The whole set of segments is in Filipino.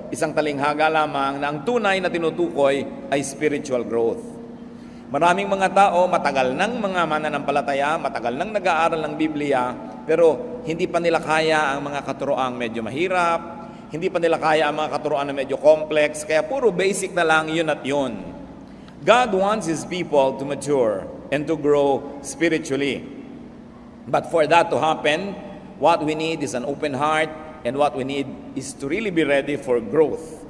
Isang talinghaga lamang na ang tunay na tinutukoy ay spiritual growth. Maraming mga tao, matagal nang mga mananampalataya, matagal nang nag-aaral ng Biblia, pero hindi pa nila kaya ang mga katuroang medyo mahirap, hindi pa nila kaya ang mga katuroan na medyo complex, kaya puro basic na lang yun at yun. God wants His people to mature and to grow spiritually. But for that to happen, what we need is an open heart, and what we need is to really be ready for growth.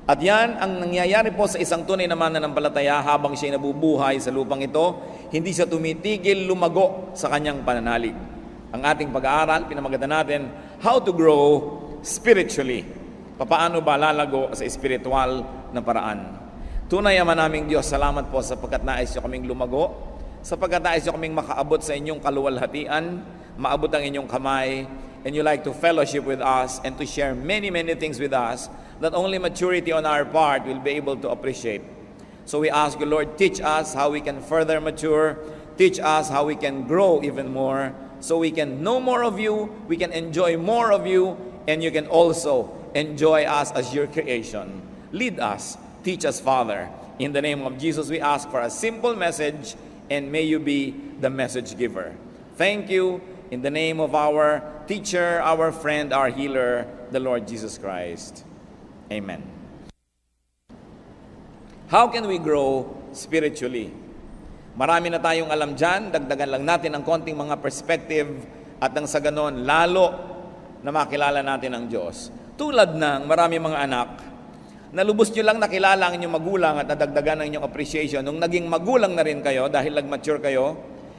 At yan ang nangyayari po sa isang tunay na mananampalataya habang siya nabubuhay sa lupang ito, hindi siya tumitigil lumago sa kanyang pananalig. Ang ating pag-aaral, pinamagatan natin, how to grow spiritually. Paano ba lalago sa spiritual na paraan? Tunay Ama naming Diyos, salamat po sapagkat nais niyo kaming lumago, sapagkat nais niyo kaming makaabot sa inyong kaluwalhatian, maabot ang inyong kamay, and you like to fellowship with us and to share many things with us that only maturity on our part will be able to appreciate. So we ask you, Lord, teach us how we can further mature, teach us how we can grow even more, so we can know more of you, we can enjoy more of you, and you can also enjoy us as your creation. Lead us, teach us, Father. In the name of Jesus, we ask for a simple message, and may you be the message giver. Thank you. In the name of our teacher, our friend, our healer, the Lord Jesus Christ. Amen. How can we grow spiritually? Marami na tayong alam dyan, dagdagan lang natin ang konting mga perspective at nang sa ganon, lalo na makilala natin ang Diyos. Tulad ng marami mga anak, nalubos nyo lang nakilala ang inyong magulang at nadagdagan ang inyong appreciation. Nung naging magulang na rin kayo, dahil nag-mature kayo,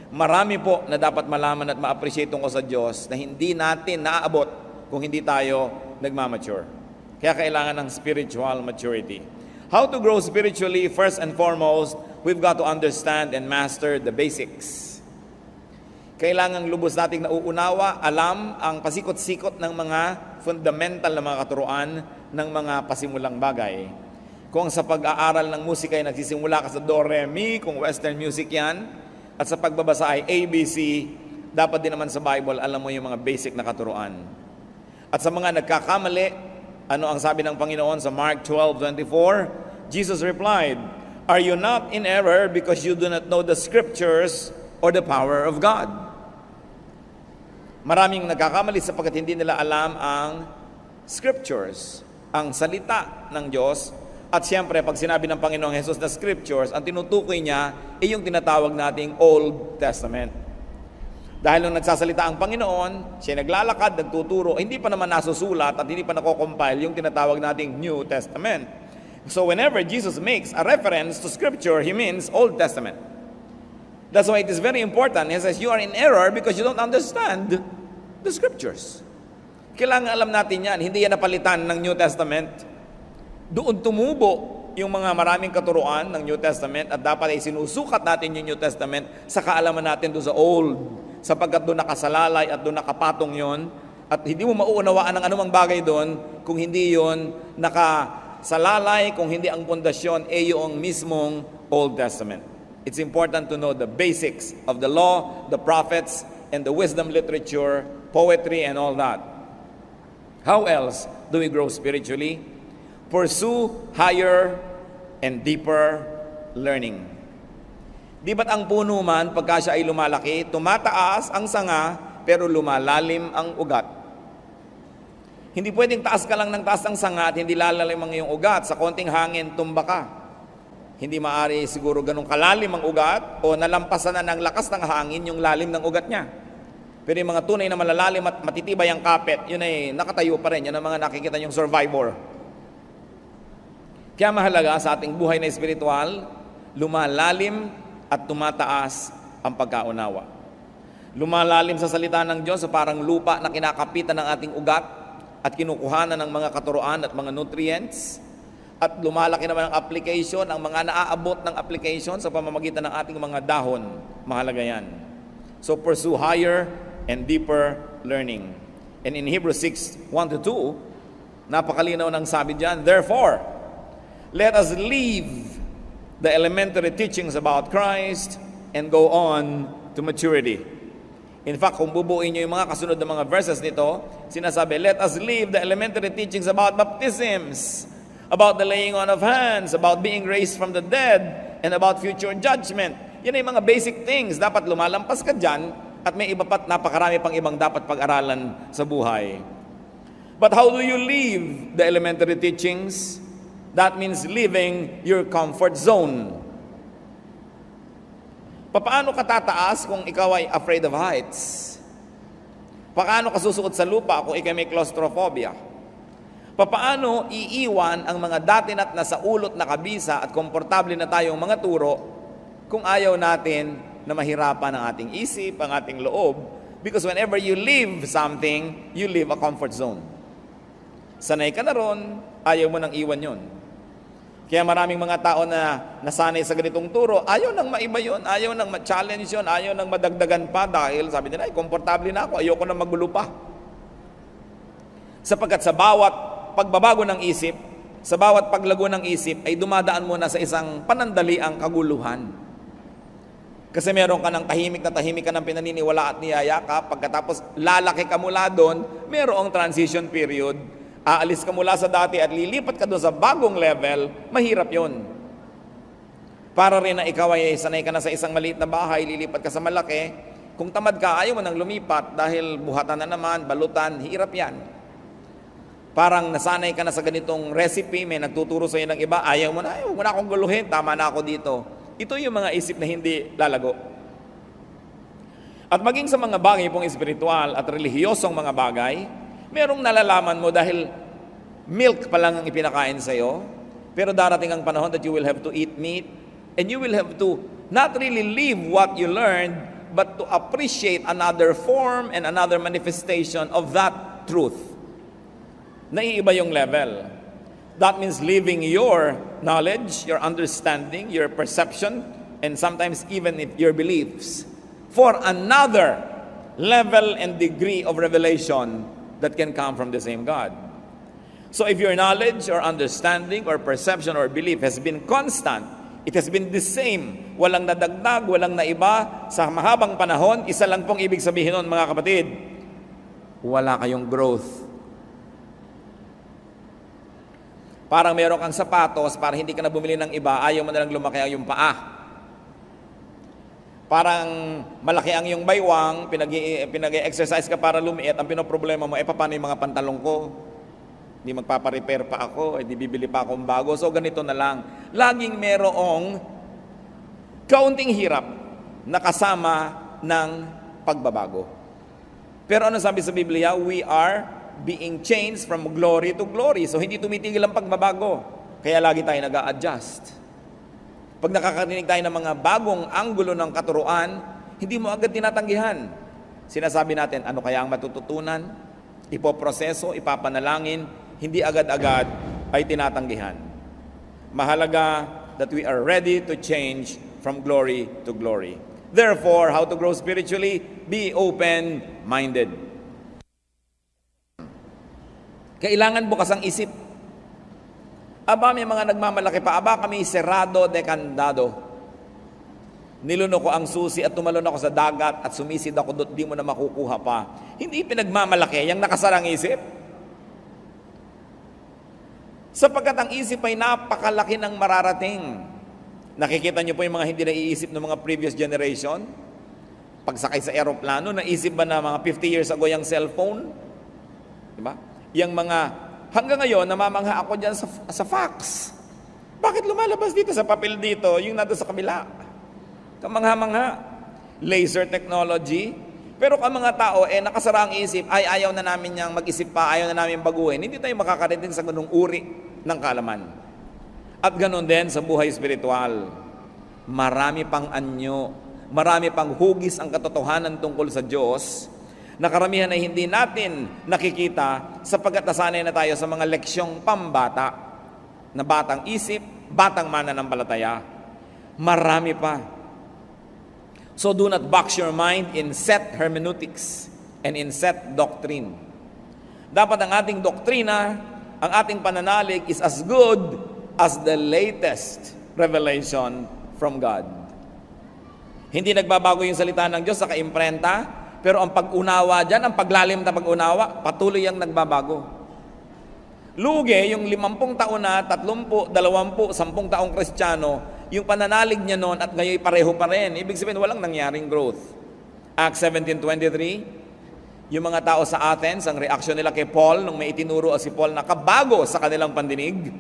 marami po na dapat malaman at ma-appreciate tungkol sa Diyos na hindi natin naaabot kung hindi tayo nagmamature. Kaya kailangan ng spiritual maturity. How to grow spiritually? First and foremost, we've got to understand and master the basics. Kailangan lubos nating nauunawa, alam ang pasikot-sikot ng mga fundamental na mga katuruan ng mga pasimulang bagay. Kung sa pag-aaral ng musika ay nagsisimula ka sa do, re, mi, kung western music yan, at sa pagbabasa ay ABC, dapat din naman sa Bible, alam mo yung mga basic na katuruan. At sa mga nagkakamali, ano ang sabi ng Panginoon sa Mark 12:24? Jesus replied, "Are you not in error because you do not know the scriptures or the power of God?" Maraming nagkakamali sapagkat hindi nila alam ang scriptures, ang salita ng Diyos. At siyempre, pag sinabi ng Panginoong Jesus na scriptures, ang tinutukoy niya ay yung tinatawag nating Old Testament. Dahil nung nagsasalita ang Panginoon, siya naglalakad, nagtuturo, hindi pa naman nasusulat at hindi pa nako-compile yung tinatawag nating New Testament. So whenever Jesus makes a reference to scripture, He means Old Testament. That's why it is very important. He says, you are in error because you don't understand the scriptures. Kailangan alam natin yan. Hindi yan napalitan ng New Testament. Doon tumubo yung mga maraming katuruan ng New Testament at dapat ay sinusukat natin yung New Testament sa kaalaman natin doon sa Old, sapagkat doon nakasalalay at doon nakapatong yon at hindi mo mauunawaan ng anumang bagay doon kung hindi yon nakasalalay, kung hindi ang pundasyon ay yung mismong Old Testament. It's important to know the basics of the law, the prophets, and the wisdom literature, poetry, and all that. How else do we grow spiritually? Pursue higher and deeper learning. Di ba't ang puno man, pagka siya ay lumalaki, tumataas ang sanga, pero lumalalim ang ugat? Hindi pwedeng taas ka lang ng taas ang sanga at hindi lalalim ang iyong ugat. Sa konting hangin, tumba ka. Hindi maaari siguro ganun kalalim ang ugat o nalampasan na ng lakas ng hangin yung lalim ng ugat niya. Pero yung mga tunay na malalalim at matitibay ang kapit, yun ay nakatayo pa rin. Yan ang mga nakikita yung survivor. Kaya mahalaga sa ating buhay na espiritual, lumalalim at tumataas ang pagkaunawa. Lumalalim sa salita ng Diyos, so parang lupa na kinakapitan ng ating ugat at kinukuhanan ng mga katuruan at mga nutrients. At lumalaki naman ang application, ang mga naaabot ng application sa pamamagitan ng ating mga dahon. Mahalaga yan. So pursue higher and deeper learning. And in Hebrews 6:1-2, napakalinaw ng sabi diyan, therefore, let us leave the elementary teachings about Christ and go on to maturity. In fact, kung bubuin nyo yung mga kasunod na mga verses nito, sinasabi, let us leave the elementary teachings about baptisms, about the laying on of hands, about being raised from the dead, and about future judgment. Yan ay mga basic things. Dapat lumalampas ka dyan at may iba pa't napakarami pang ibang dapat pag-aralan sa buhay. But how do you leave the elementary teachings? That means leaving your comfort zone. Paano ka tataas kung ikaw ay afraid of heights? Paano ka susuot sa lupa kung ikaw may claustrophobia? Paano iiwan ang mga dati na't nasa ulot na kabisa at komportable na tayong mga turo kung ayaw natin na mahirapan ang ating isip, ang ating loob? Because whenever you leave something, you leave a comfort zone. Sanay ka na ron, ayaw mo nang iwan yon. Kaya maraming mga tao na nasanay sa ganitong turo, ayaw nang maiba yun, ayaw nang ma-challenge yun, ayaw nang madagdagan pa dahil sabi nila, ay, komportable na ako, ayoko nang magulo pa. Sapagkat sa bawat pagbabago ng isip, sa bawat paglago ng isip, ay dumadaan muna sa isang panandaliang kaguluhan. Kasi meron ka ng tahimik ka ng pinaniniwala at niyayakap, pagkatapos lalaki ka mula doon, merong transition period, aalis ka mula sa dati at lilipat ka doon sa bagong level, mahirap yon. Para rin na ikaw ay sanay ka na sa isang maliit na bahay, lilipat ka sa malaki, kung tamad ka, ayaw mo nang lumipat dahil buhatan na naman, balutan, hirap yan. Parang nasanay ka na sa ganitong recipe, may nagtuturo sa iyo ng iba, ayaw mo na akong guluhin, tama na ako dito. Ito yung mga isip na hindi lalago. At maging sa mga bagay pong espiritual at relihiyosong mga bagay, merong nalalaman mo dahil milk pa lang ang ipinakain sa iyo, pero darating ang panahon that you will have to eat meat, and you will have to not really live what you learned, but to appreciate another form and another manifestation of that truth. Naiiba yung level. That means leaving your knowledge, your understanding, your perception, and sometimes even your beliefs for another level and degree of revelation that can come from the same God. So if your knowledge or understanding or perception or belief has been constant, it has been the same, walang nadagdag, walang naiba, sa mahabang panahon, isa lang pong ibig sabihin nun, mga kapatid, wala kayong growth. Parang meron kang sapatos, para hindi ka na bumili ng iba, ayaw mo na lang lumaki ang yung paa. Parang malaki ang yung baywang, pinag-exercise ka para lumiit, ang pinoproblema mo, paano yung mga pantalong ko? Hindi magpaparepair pa ako, hindi bibili pa akong bago. So ganito na lang. Laging merong kaunting hirap na kasama ng pagbabago. Pero ano sabi sa Biblia? We are being changed from glory to glory. So hindi tumitigil ang pagbabago. Kaya lagi tayo nag-a-adjust. Pag nakakarinig tayo ng mga bagong anggulo ng katuruan, hindi mo agad tinatanggihan. Sinasabi natin, ano kaya ang matututunan? Ipoproseso, ipapanalangin, hindi agad-agad ay tinatanggihan. Mahalaga that we are ready to change from glory to glory. Therefore, how to grow spiritually? Be open-minded. Kailangan bukas ang isip. Aba, may mga nagmamalaki pa. Aba, kami serado de candado. Niluno ko ang susi at tumalon ako sa dagat at sumisid ako doon, di mo na makukuha pa. Hindi pinagmamalaki, yung nakasarang isip. Sapagkat ang isip ay napakalaki ng mararating. Nakikita niyo po yung mga hindi naiisip ng mga previous generation? Pagsakay sa aeroplano, naisip ba na mga 50 years ago yung cellphone? Diba? Yung mga hanggang ngayon, namamangha ako dyan sa fax. Bakit lumalabas dito sa papel dito, yung nado sa kabila? Kamangha-mangha. Laser technology. Pero ang mga tao, nakasara ang isip, ayaw na namin niyang mag-isip pa, ayaw na namin baguhin. Hindi tayo makakarating sa ganung uri ng kaalaman. At ganun din sa buhay espiritual. Marami pang anyo, marami pang hugis ang katotohanan tungkol sa Diyos, na karamihan ay hindi natin nakikita sapagkat nasanay na tayo sa mga leksyong pambata na batang isip, batang mananampalataya. Marami pa. So do not box your mind in set hermeneutics and in set doctrine. Dapat ang ating doktrina, ang ating pananalig is as good as the latest revelation from God. Hindi nagbabago yung salita ng Diyos sa kaimprenta, Pero ang pag-unawa dyan, ang paglalim na pag-unawa, patuloy ang nagbabago. Lugi, yung 50 taon na, 30, 20, 10 taong Kristiyano, yung pananalig niya noon at ngayon pareho pa rin. Ibig sabihin, walang nangyaring growth. Acts 17:23, yung mga tao sa Athens, ang reaksyon nila kay Paul, nung may itinuro si Paul na kabago sa kanilang pandinig,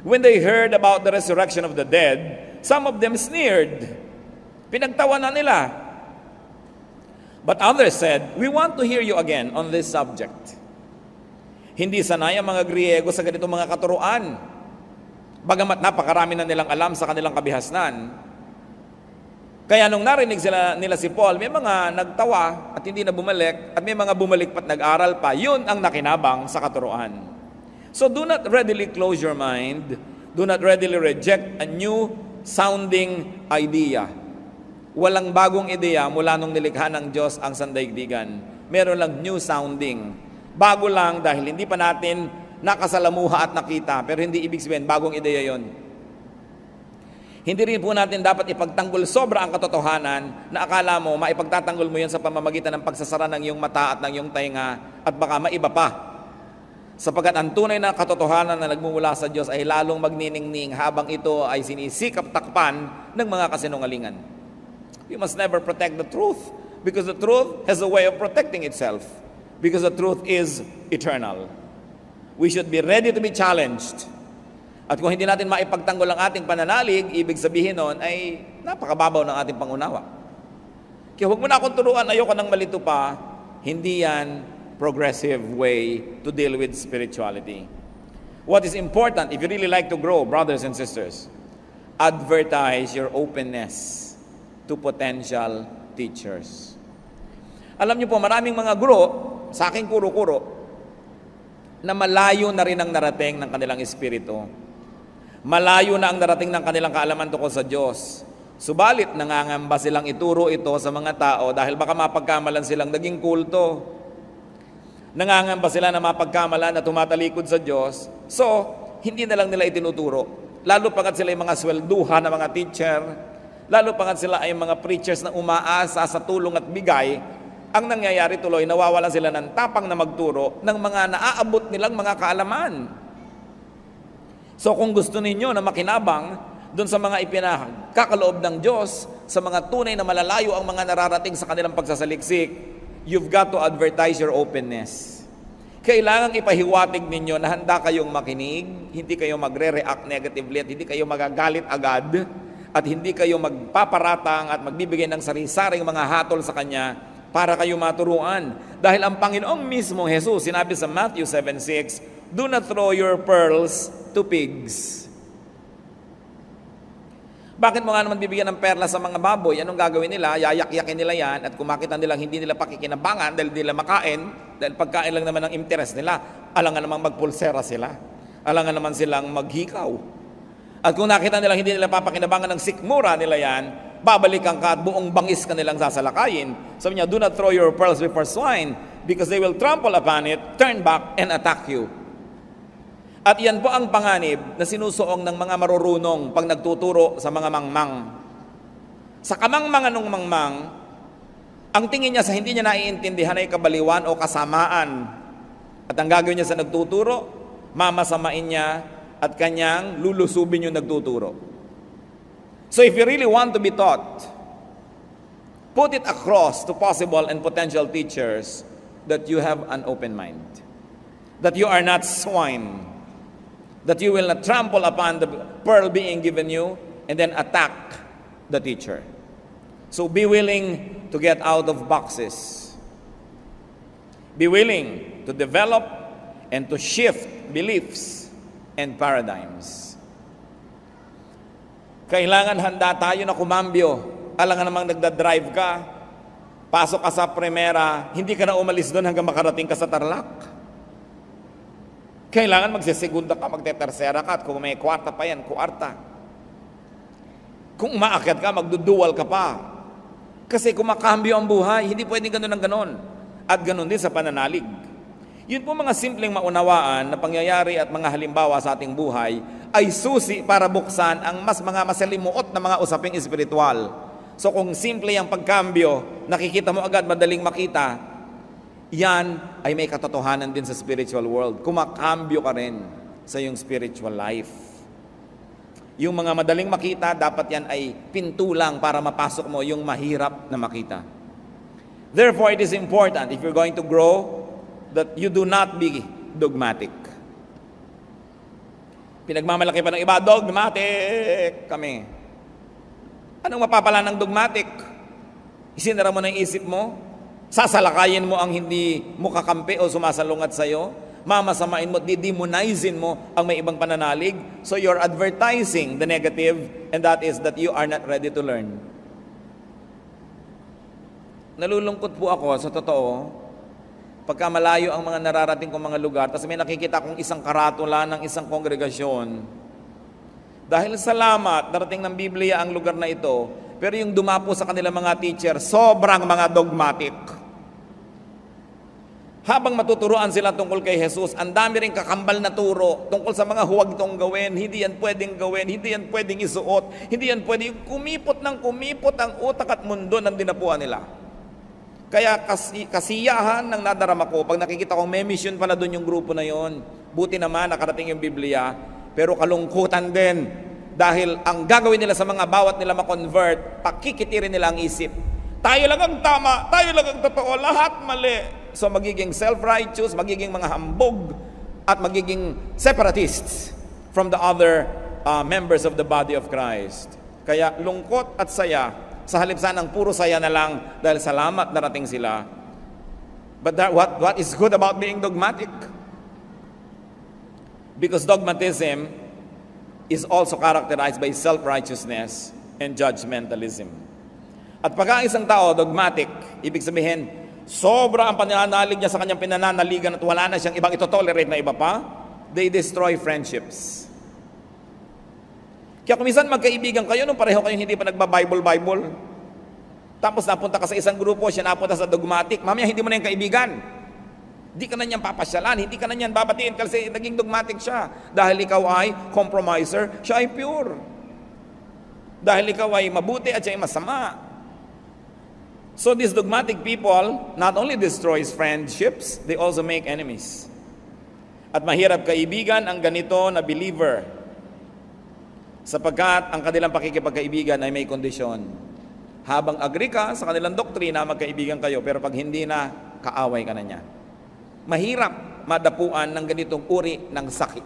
when they heard about the resurrection of the dead, some of them sneered. Pinagtawanan nila. But others said, we want to hear you again on this subject. Hindi sanay ang mga Griego sa ganitong mga katuruan. Bagamat napakarami na nilang alam sa kanilang kabihasnan. Kaya nung narinig nila si Paul, may mga nagtawa at hindi na bumalik, at may mga bumalik pa't nag-aral pa. Yun ang nakinabang sa katuruan. So do not readily close your mind. Do not readily reject a new sounding idea. Walang bagong ideya mula nung nilikha ng Diyos ang sandaigdigan. Meron lang new sounding. Bago lang dahil hindi pa natin nakasalamuha at nakita, pero hindi ibig sabihin bagong ideya yon. Hindi rin po natin dapat ipagtanggol sobra ang katotohanan na akala mo maipagtatanggol mo yon sa pamamagitan ng pagsasara ng iyong mata at ng iyong tainga at baka maiba pa. Sapagkat ang tunay na katotohanan na nagmumula sa Diyos ay lalong magniningning habang ito ay sinisikap takpan ng mga kasinungalingan. You must never protect the truth because the truth has a way of protecting itself because the truth is eternal. We should be ready to be challenged. At kung hindi natin maipagtanggol ang ating pananalig, ibig sabihin nun ay napakababaw ng ating pangunawa. Kaya huwag mo na akong turuan, ayoko nang malito pa, hindi yan progressive way to deal with spirituality. What is important, if you really like to grow, brothers and sisters, advertise your openness to potential teachers. Alam niyo po, maraming mga guro, sa aking kuro-kuro, na malayo na rin ang narating ng kanilang espiritu. Malayo na ang narating ng kanilang kaalaman tungkol sa Diyos. Subalit, nangangamba silang ituro ito sa mga tao dahil baka mapagkamalan silang naging kulto. Nangangamba sila na mapagkamalan na tumatalikod sa Diyos. So, hindi na lang nila itinuturo. Lalo pagat sila ay mga swelduhan na mga teacher, lalo pagat sila ay mga preachers na umaasa sa tulong at bigay, ang nangyayari tuloy, nawawalan sila ng tapang na magturo ng mga naaabot nilang mga kaalaman. So kung gusto ninyo na makinabang doon sa mga ipinakakaloob ng Diyos, sa mga tunay na malalayo ang mga nararating sa kanilang pagsasaliksik, you've got to advertise your openness. Kailangang ipahiwatig ninyo na handa kayong makinig, hindi kayo magre-react negatively at hindi kayo magagalit agad at hindi kayo magpaparatang at magbibigay ng sari-saring mga hatol sa Kanya para kayo maturuan. Dahil ang Panginoong mismo Jesus, sinabi sa Matthew 7:6, do not throw your pearls to pigs. Bakit mo nga naman bibigyan ng perla sa mga baboy? Anong gagawin nila? Yayak-yakin nila yan at kung makita nilang hindi nila pakikinabangan dahil nila makain, dahil pagkain lang naman ang interest nila, alangan namang magpulsera sila. Alangan naman silang maghikaw. At kung nakita nilang hindi nila papakinabangan ng sikmura nila yan, babalikan ka at buong bangis ka nilang sasalakayin. Sabi niya, do not throw your pearls before swine because they will trample upon it, turn back, and attack you. At yan po ang panganib na sinusuong ng mga marurunong pag nagtuturo sa mga mangmang. Sa kamangmangan ng mangmang, ang tingin niya sa hindi niya naiintindihan ay kabaliwan o kasamaan. At ang gagawin niya sa nagtuturo, mamasamain niya at kanyang lulusubin yung nagtuturo. So if you really want to be taught, put it across to possible and potential teachers that you have an open mind, that you are not swine, that you will not trample upon the pearl being given you and then attack the teacher. So be willing to get out of boxes. Be willing to develop and to shift beliefs and paradigms. Kailangan handa tayo na kumambyo. Alangan namang nagdadrive ka, pasok ka sa primera, hindi ka na umalis doon hanggang makarating ka sa Tarlac. Kailangan magsisegunda ka, magtetersera ka, at kung may kwarta pa yan, kwarta. Kung umaakyat ka, magdudual ka pa. Kasi kumakambyo ang buhay, hindi pwedeng ganun ang ganun. At ganun din sa pananalig. Yun po mga simpleng maunawaan na pangyayari at mga halimbawa sa ating buhay ay susi para buksan ang mga masalimuot na mga usaping espiritual. So kung simple ang pagkambyo, nakikita mo agad, madaling makita, yan ay may katotohanan din sa spiritual world. Kumakambyo ka rin sa iyong spiritual life. Yung mga madaling makita, dapat yan ay pintulang para mapasok mo yung mahirap na makita. Therefore, it is important, if you're going to grow, that you do not be dogmatic. Pinagmamalaki pa ng iba, dogmatic kami. Anong mapapala ng dogmatic? Isinara mo na yung isip mo, sasalakayin mo ang hindi mo kakampi o sumasalungat sa'yo, mamasamain mo, didemonizin mo ang may ibang pananalig, so you're advertising the negative, and that is that you are not ready to learn. Nalulungkot po ako, sa totoo, pagka malayo ang mga nararating kong mga lugar, tapos may nakikita kong isang karatula ng isang kongregasyon. Dahil salamat, darating ng Biblia ang lugar na ito, pero yung dumapo sa kanilang mga teacher, sobrang mga dogmatic. Habang matuturuan sila tungkol kay Jesus, ang dami rin kakambal na turo tungkol sa mga huwag itong gawin, hindi yan pwedeng gawin, hindi yan pwedeng isuot, hindi yan pwedeng kumipot ang utak at mundo ng dinapuan nila. Kaya kasiyahan ng nadarama ko, pag nakikita kong may mission pala doon yung grupo na yon, buti naman nakarating yung Biblia, pero kalungkutan din, dahil ang gagawin nila sa mga bawat nila ma-convert, pakikitirin nila ang isip. Tayo lang ang tama, tayo lang ang totoo, lahat mali. So magiging self-righteous, magiging mga hambog, at magiging separatists from the other members of the body of Christ. Kaya lungkot at saya, sa halip sanang puro saya na lang dahil salamat narating sila. But what is good about being dogmatic? Because dogmatism is also characterized by self-righteousness and judgmentalism. At pagka ang isang tao dogmatic, ibig sabihin, sobra ang pananalig niya sa kanyang pinananaligan at wala na siyang ibang itotolerate na iba pa, they destroy friendships. Kaya kung minsan magkaibigan kayo, nung pareho kayong hindi pa nagba-Bible, tapos napunta ka sa isang grupo, siya napunta sa dogmatic, mamaya hindi mo na yung kaibigan. Hindi ka na niyan papasyalan, hindi ka na niyan babatiin kasi naging dogmatic siya. Dahil ikaw ay compromiser, siya ay pure. Dahil ikaw ay mabuti at siya ay masama. So these dogmatic people not only destroys friendships, they also make enemies. At mahirap kaibigan ang ganito na believer, sapagkat ang kanilang pakikipagkaibigan ay may kondisyon. Habang agree ka sa kanilang doktrina, magkaibigan kayo, pero pag hindi na, kaaway ka na niya. Mahirap madapuan ng ganitong uri ng sakit,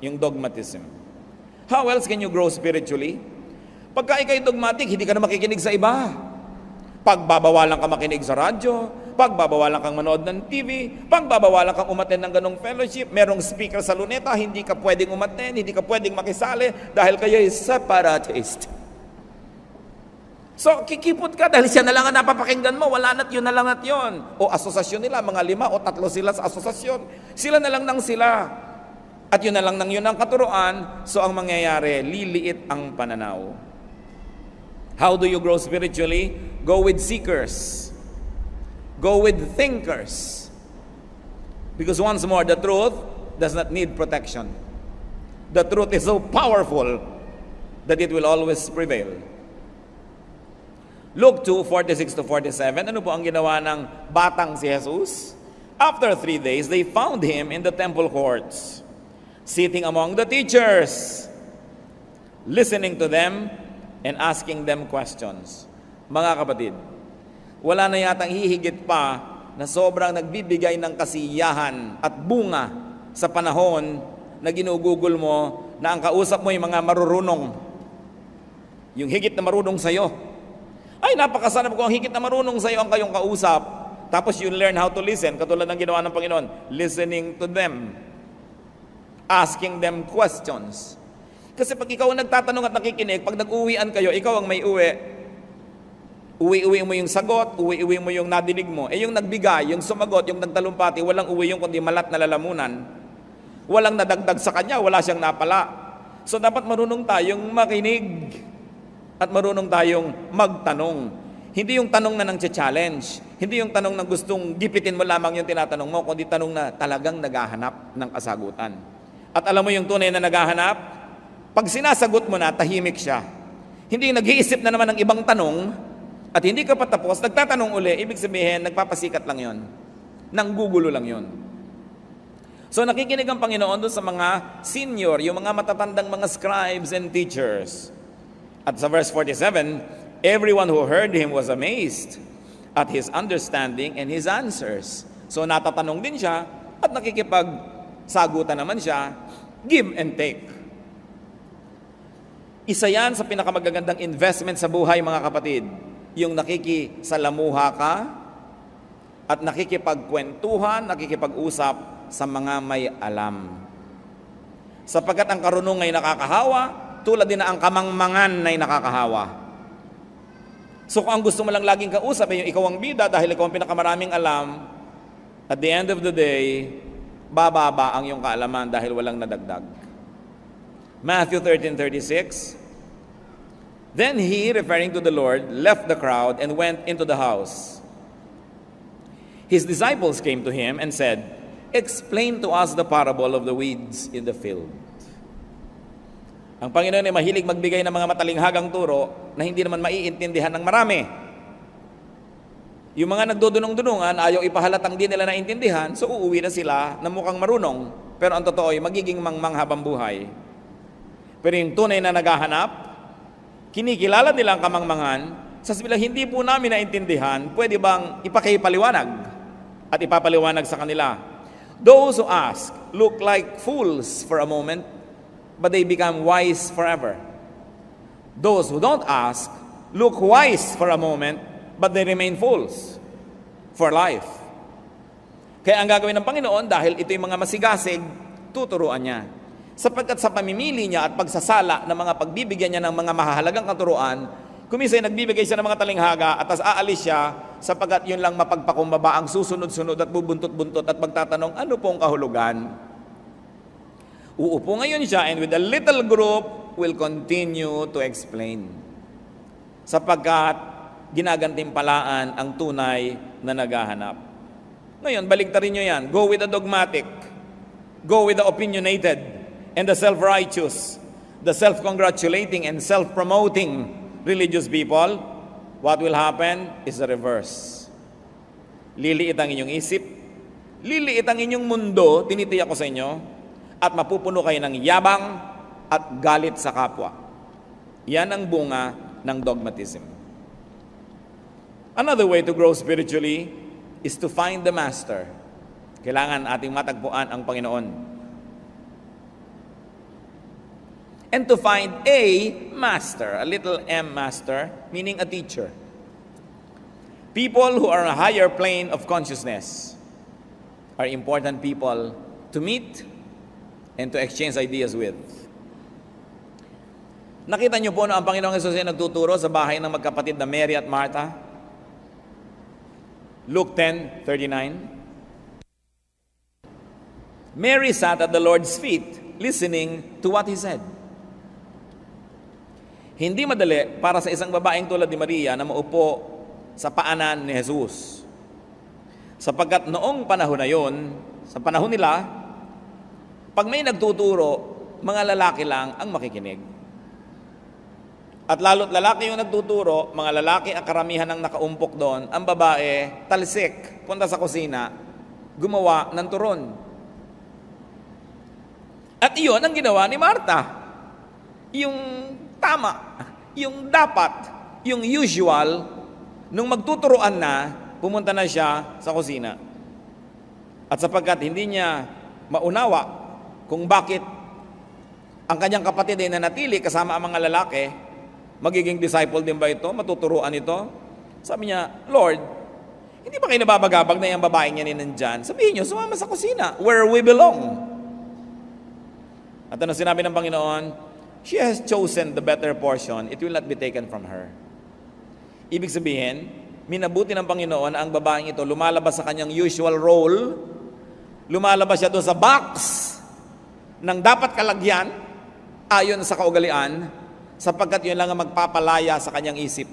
yung dogmatism. How else can you grow spiritually? Pagka ikay dogmatic, hindi ka na makikinig sa iba. Pagbabawalan ka makinig sa radyo, pagbabawalan kang manood ng TV, pagbabawalan kang umattend ng ganong fellowship, merong speaker sa luneta, hindi ka pwedeng umattend, hindi ka pwedeng makisali dahil kayo ay separatist. So, kikipot ka dahil siya na lang ang napapakinggan mo, wala na't yun na lang at yun. O asosasyon nila, mga 5 o 3 sila sa asosasyon. Sila na lang ng sila. At yun na lang ng yun ang katuruan, so ang mangyayari, liliit ang pananaw. How do you grow spiritually? Go with seekers. Go with thinkers. Because once more, the truth does not need protection. The truth is so powerful that it will always prevail. Luke 2:46-47, ano po ang ginawa ng batang si Jesus? After 3 days, they found him in the temple courts, sitting among the teachers, listening to them and asking them questions. Mga kapatid, wala na yatang hihigit pa na sobrang nagbibigay ng kasiyahan at bunga sa panahon na ginugugol mo na ang kausap mo yung mga marurunong. Yung higit na marunong sa'yo. Ay, napakasanap ko ang higit na marunong sa'yo ang kayong kausap. Tapos you learn how to listen, katulad ng ginawa ng Panginoon. Listening to them. Asking them questions. Kasi pag ikaw ang nagtatanong at nakikinig, pag nag-uwian kayo, ikaw ang may uwi. Uwi-uwi mo yung sagot, uwi-uwi mo yung nadinig mo. Eh yung nagbigay, yung sumagot, yung nagtalumpati, walang uwi yung kundi malat na lalamunan. Walang nadagdag sa kanya, wala siyang napala. So dapat marunong tayong makinig. At marunong tayong magtanong. Hindi yung tanong na nang challenge. Hindi yung tanong na gustong gipitin mo lamang yung tinatanong mo, kundi tanong na talagang naghahanap ng kasagutan. At alam mo yung tunay na naghahanap? Pag sinasagot mo na, tahimik siya. Hindi nag-iisip na naman ng ibang tanong at hindi ka patapos, nagtatanong uli, ibig sabihin, nagpapasikat lang yon. Nanggugulo lang yon. So nakikinig ang Panginoon doon sa mga senior, yung mga matatandang mga scribes and teachers. At sa verse 47, everyone who heard him was amazed at his understanding and his answers. So natatanong din siya at nakikipagsagutan naman siya, give and take. Isa yan sa pinakamagagandang investment sa buhay, mga kapatid. Yung nakikisalamuha ka at nakikipagkwentuhan, nakikipag-usap sa mga may alam. Sapagkat ang karunong ay nakakahawa, tulad din na ang kamangmangan ay nakakahawa. So kung ang gusto mo lang laging kausap ay yung ikaw ang bida dahil ikaw ang pinakamaraming alam, at the end of the day, bababa ang iyong kaalaman dahil walang nadagdag. Matthew 13:36, then he, referring to the Lord, left the crowd and went into the house. His disciples came to him and said, explain to us the parable of the weeds in the field. Ang Panginoon ay mahilig magbigay ng mga matalinghagang turo na hindi naman maiintindihan ng marami. Yung mga nagdudunong-dunungan, ayaw ipahalatang di nila naintindihan, so uuwi na sila na mukhang marunong. Pero ang totoo ay magiging manghabang buhay. Pero yung tunay na naghahanap, kinikilala nila ang kamangmangan, sasabihin, hindi po namin naintindihan, pwede bang ipakipaliwanag at ipapaliwanag sa kanila? Those who ask look like fools for a moment, but they become wise forever. Those who don't ask look wise for a moment, but they remain fools for life. Kaya ang gagawin ng Panginoon, dahil ito yung mga masigasig, tuturuan niya. Sapagkat sa pamimili niya at pagsasala ng mga pagbibigyan niya ng mga mahahalagang katuruan, kumisay nagbibigay siya ng mga talinghaga at tas aalis siya sapagkat yun lang mapagpakumbaba ang susunod-sunod at bubuntot-buntot at magtatanong, ano pong kahulugan? Uupo ngayon siya and with a little group will continue to explain. Sapagkat ginagantimpalaan ang tunay na naghahanap. Ngayon, baliktarin nyo yan. Go with the dogmatic. Go with the opinionated and the self-righteous, the self-congratulating and self-promoting religious people. What will happen is the reverse. Liliit ang inyong isip, liliit ang inyong mundo, tinitiyak ko sa inyo, at mapupuno kayo ng yabang at galit sa kapwa. Yan ang bunga ng dogmatism. Another way to grow spiritually is to find the master. Kailangan ating matagpuan ang Panginoon. And to find a master, a little m master, meaning a teacher. People who are on a higher plane of consciousness are important people to meet and to exchange ideas with. Nakita niyo po na ang Panginoong Hesus ay nagtuturo sa bahay ng magkapatid na Mary at Martha? Luke 10:39. Mary sat at the Lord's feet, listening to what He said. Hindi madali para sa isang babaeng tulad ni Maria na maupo sa paanan ni Jesus. Sapagkat noong panahon na yon, sa panahon nila, pag may nagtuturo, mga lalaki lang ang makikinig. At lalo't lalaki yung nagtuturo, mga lalaki ang karamihan ng nakaumpok doon, ang babae, talsik, punta sa kusina, gumawa ng turon. At iyon ang ginawa ni Martha. Yung tama, yung dapat, yung usual, nung magtuturuan na, pumunta na siya sa kusina. At sapagkat hindi niya maunawa kung bakit ang kanyang kapatid ay nanatili kasama ang mga lalaki, magiging disciple din ba ito? Matuturuan ito? Sabi niya, Lord, hindi ba kayo nababagabag na yung babaeng yan nandyan? Sabihin niyo, sumama sa kusina, where we belong. At ano sinabi ng Panginoon? She has chosen the better portion. It will not be taken from her. Ibig sabihin, minabuti ng Panginoon ang babaeng ito, lumalabas sa kanyang usual role, lumalabas siya doon sa box ng dapat kalagyan, ayon sa kaugalian, sapagkat yun lang ang magpapalaya sa kanyang isip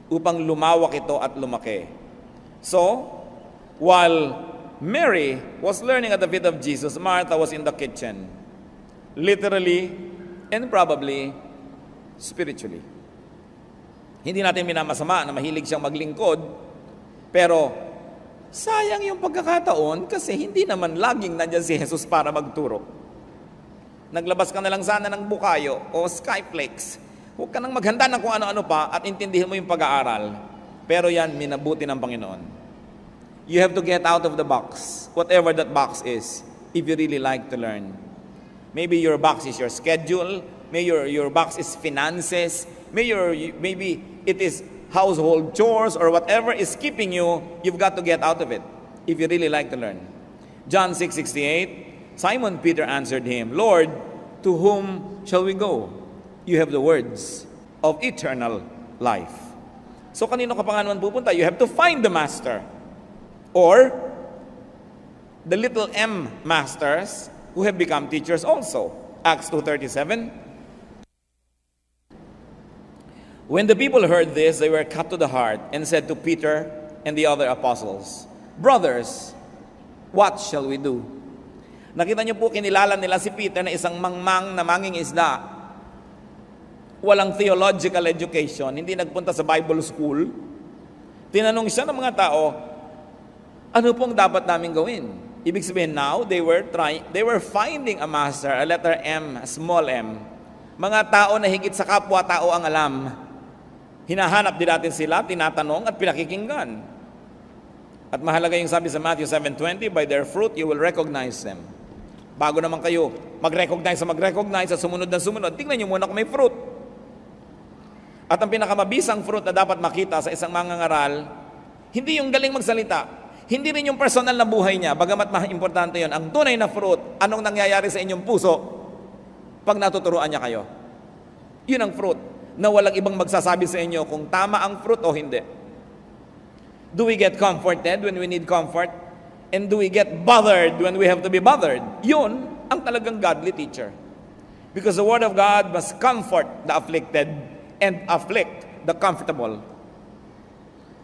upang lumawak ito at lumaki. So, while Mary was learning at the feet of Jesus, Martha was in the kitchen. Literally and probably spiritually. Hindi natin minamasama na mahilig siyang maglingkod, pero sayang yung pagkakataon kasi hindi naman laging nandyan si Jesus para magturo. Naglabas ka na lang sana ng bukayo o skyflakes. Huwag ka nang maghanda ng kung ano-ano pa at intindihin mo yung pag-aaral. Pero yan, minabuti ng Panginoon. You have to get out of the box, whatever that box is, if you really like to learn. Maybe your box is your schedule, maybe your box is finances, maybe it is household chores or whatever is keeping you, you've got to get out of it if you really like to learn. John 6:68, Simon Peter answered him, Lord, to whom shall we go? You have the words of eternal life. So kanino ka pa nga naman pupunta? You have to find the master. Or the little M masters who have become teachers also. Acts 2:37. When the people heard this, they were cut to the heart and said to Peter and the other apostles, Brothers, what shall we do? Nakita niyo po, kinilala nila si Peter na isang mangmang na manging isda. Walang theological education, hindi nagpunta sa Bible school. Tinanong siya ng mga tao, ano pong dapat namin gawin? Ibig sabihin now, they were finding a master, a letter M, a small m. Mga tao na higit sa kapwa-tao ang alam. Hinahanap din natin sila, tinatanong at pinakikinggan. At mahalaga yung sabi sa Matthew 7:20, by their fruit you will recognize them. Bago naman kayo mag-recognize at sumunod na sumunod, tingnan nyo muna kung may fruit. At ang pinakamabisang fruit na dapat makita sa isang mangangaral, hindi yung galing magsalita, hindi rin yung personal na buhay niya, bagamat importante yun. Ang tunay na fruit, anong nangyayari sa inyong puso pag natuturuan niya kayo? Yun ang fruit, na walang ibang magsasabi sa inyo kung tama ang fruit o hindi. Do we get comforted when we need comfort? And do we get bothered when we have to be bothered? Yun ang talagang godly teacher. Because the Word of God must comfort the afflicted and afflict the comfortable.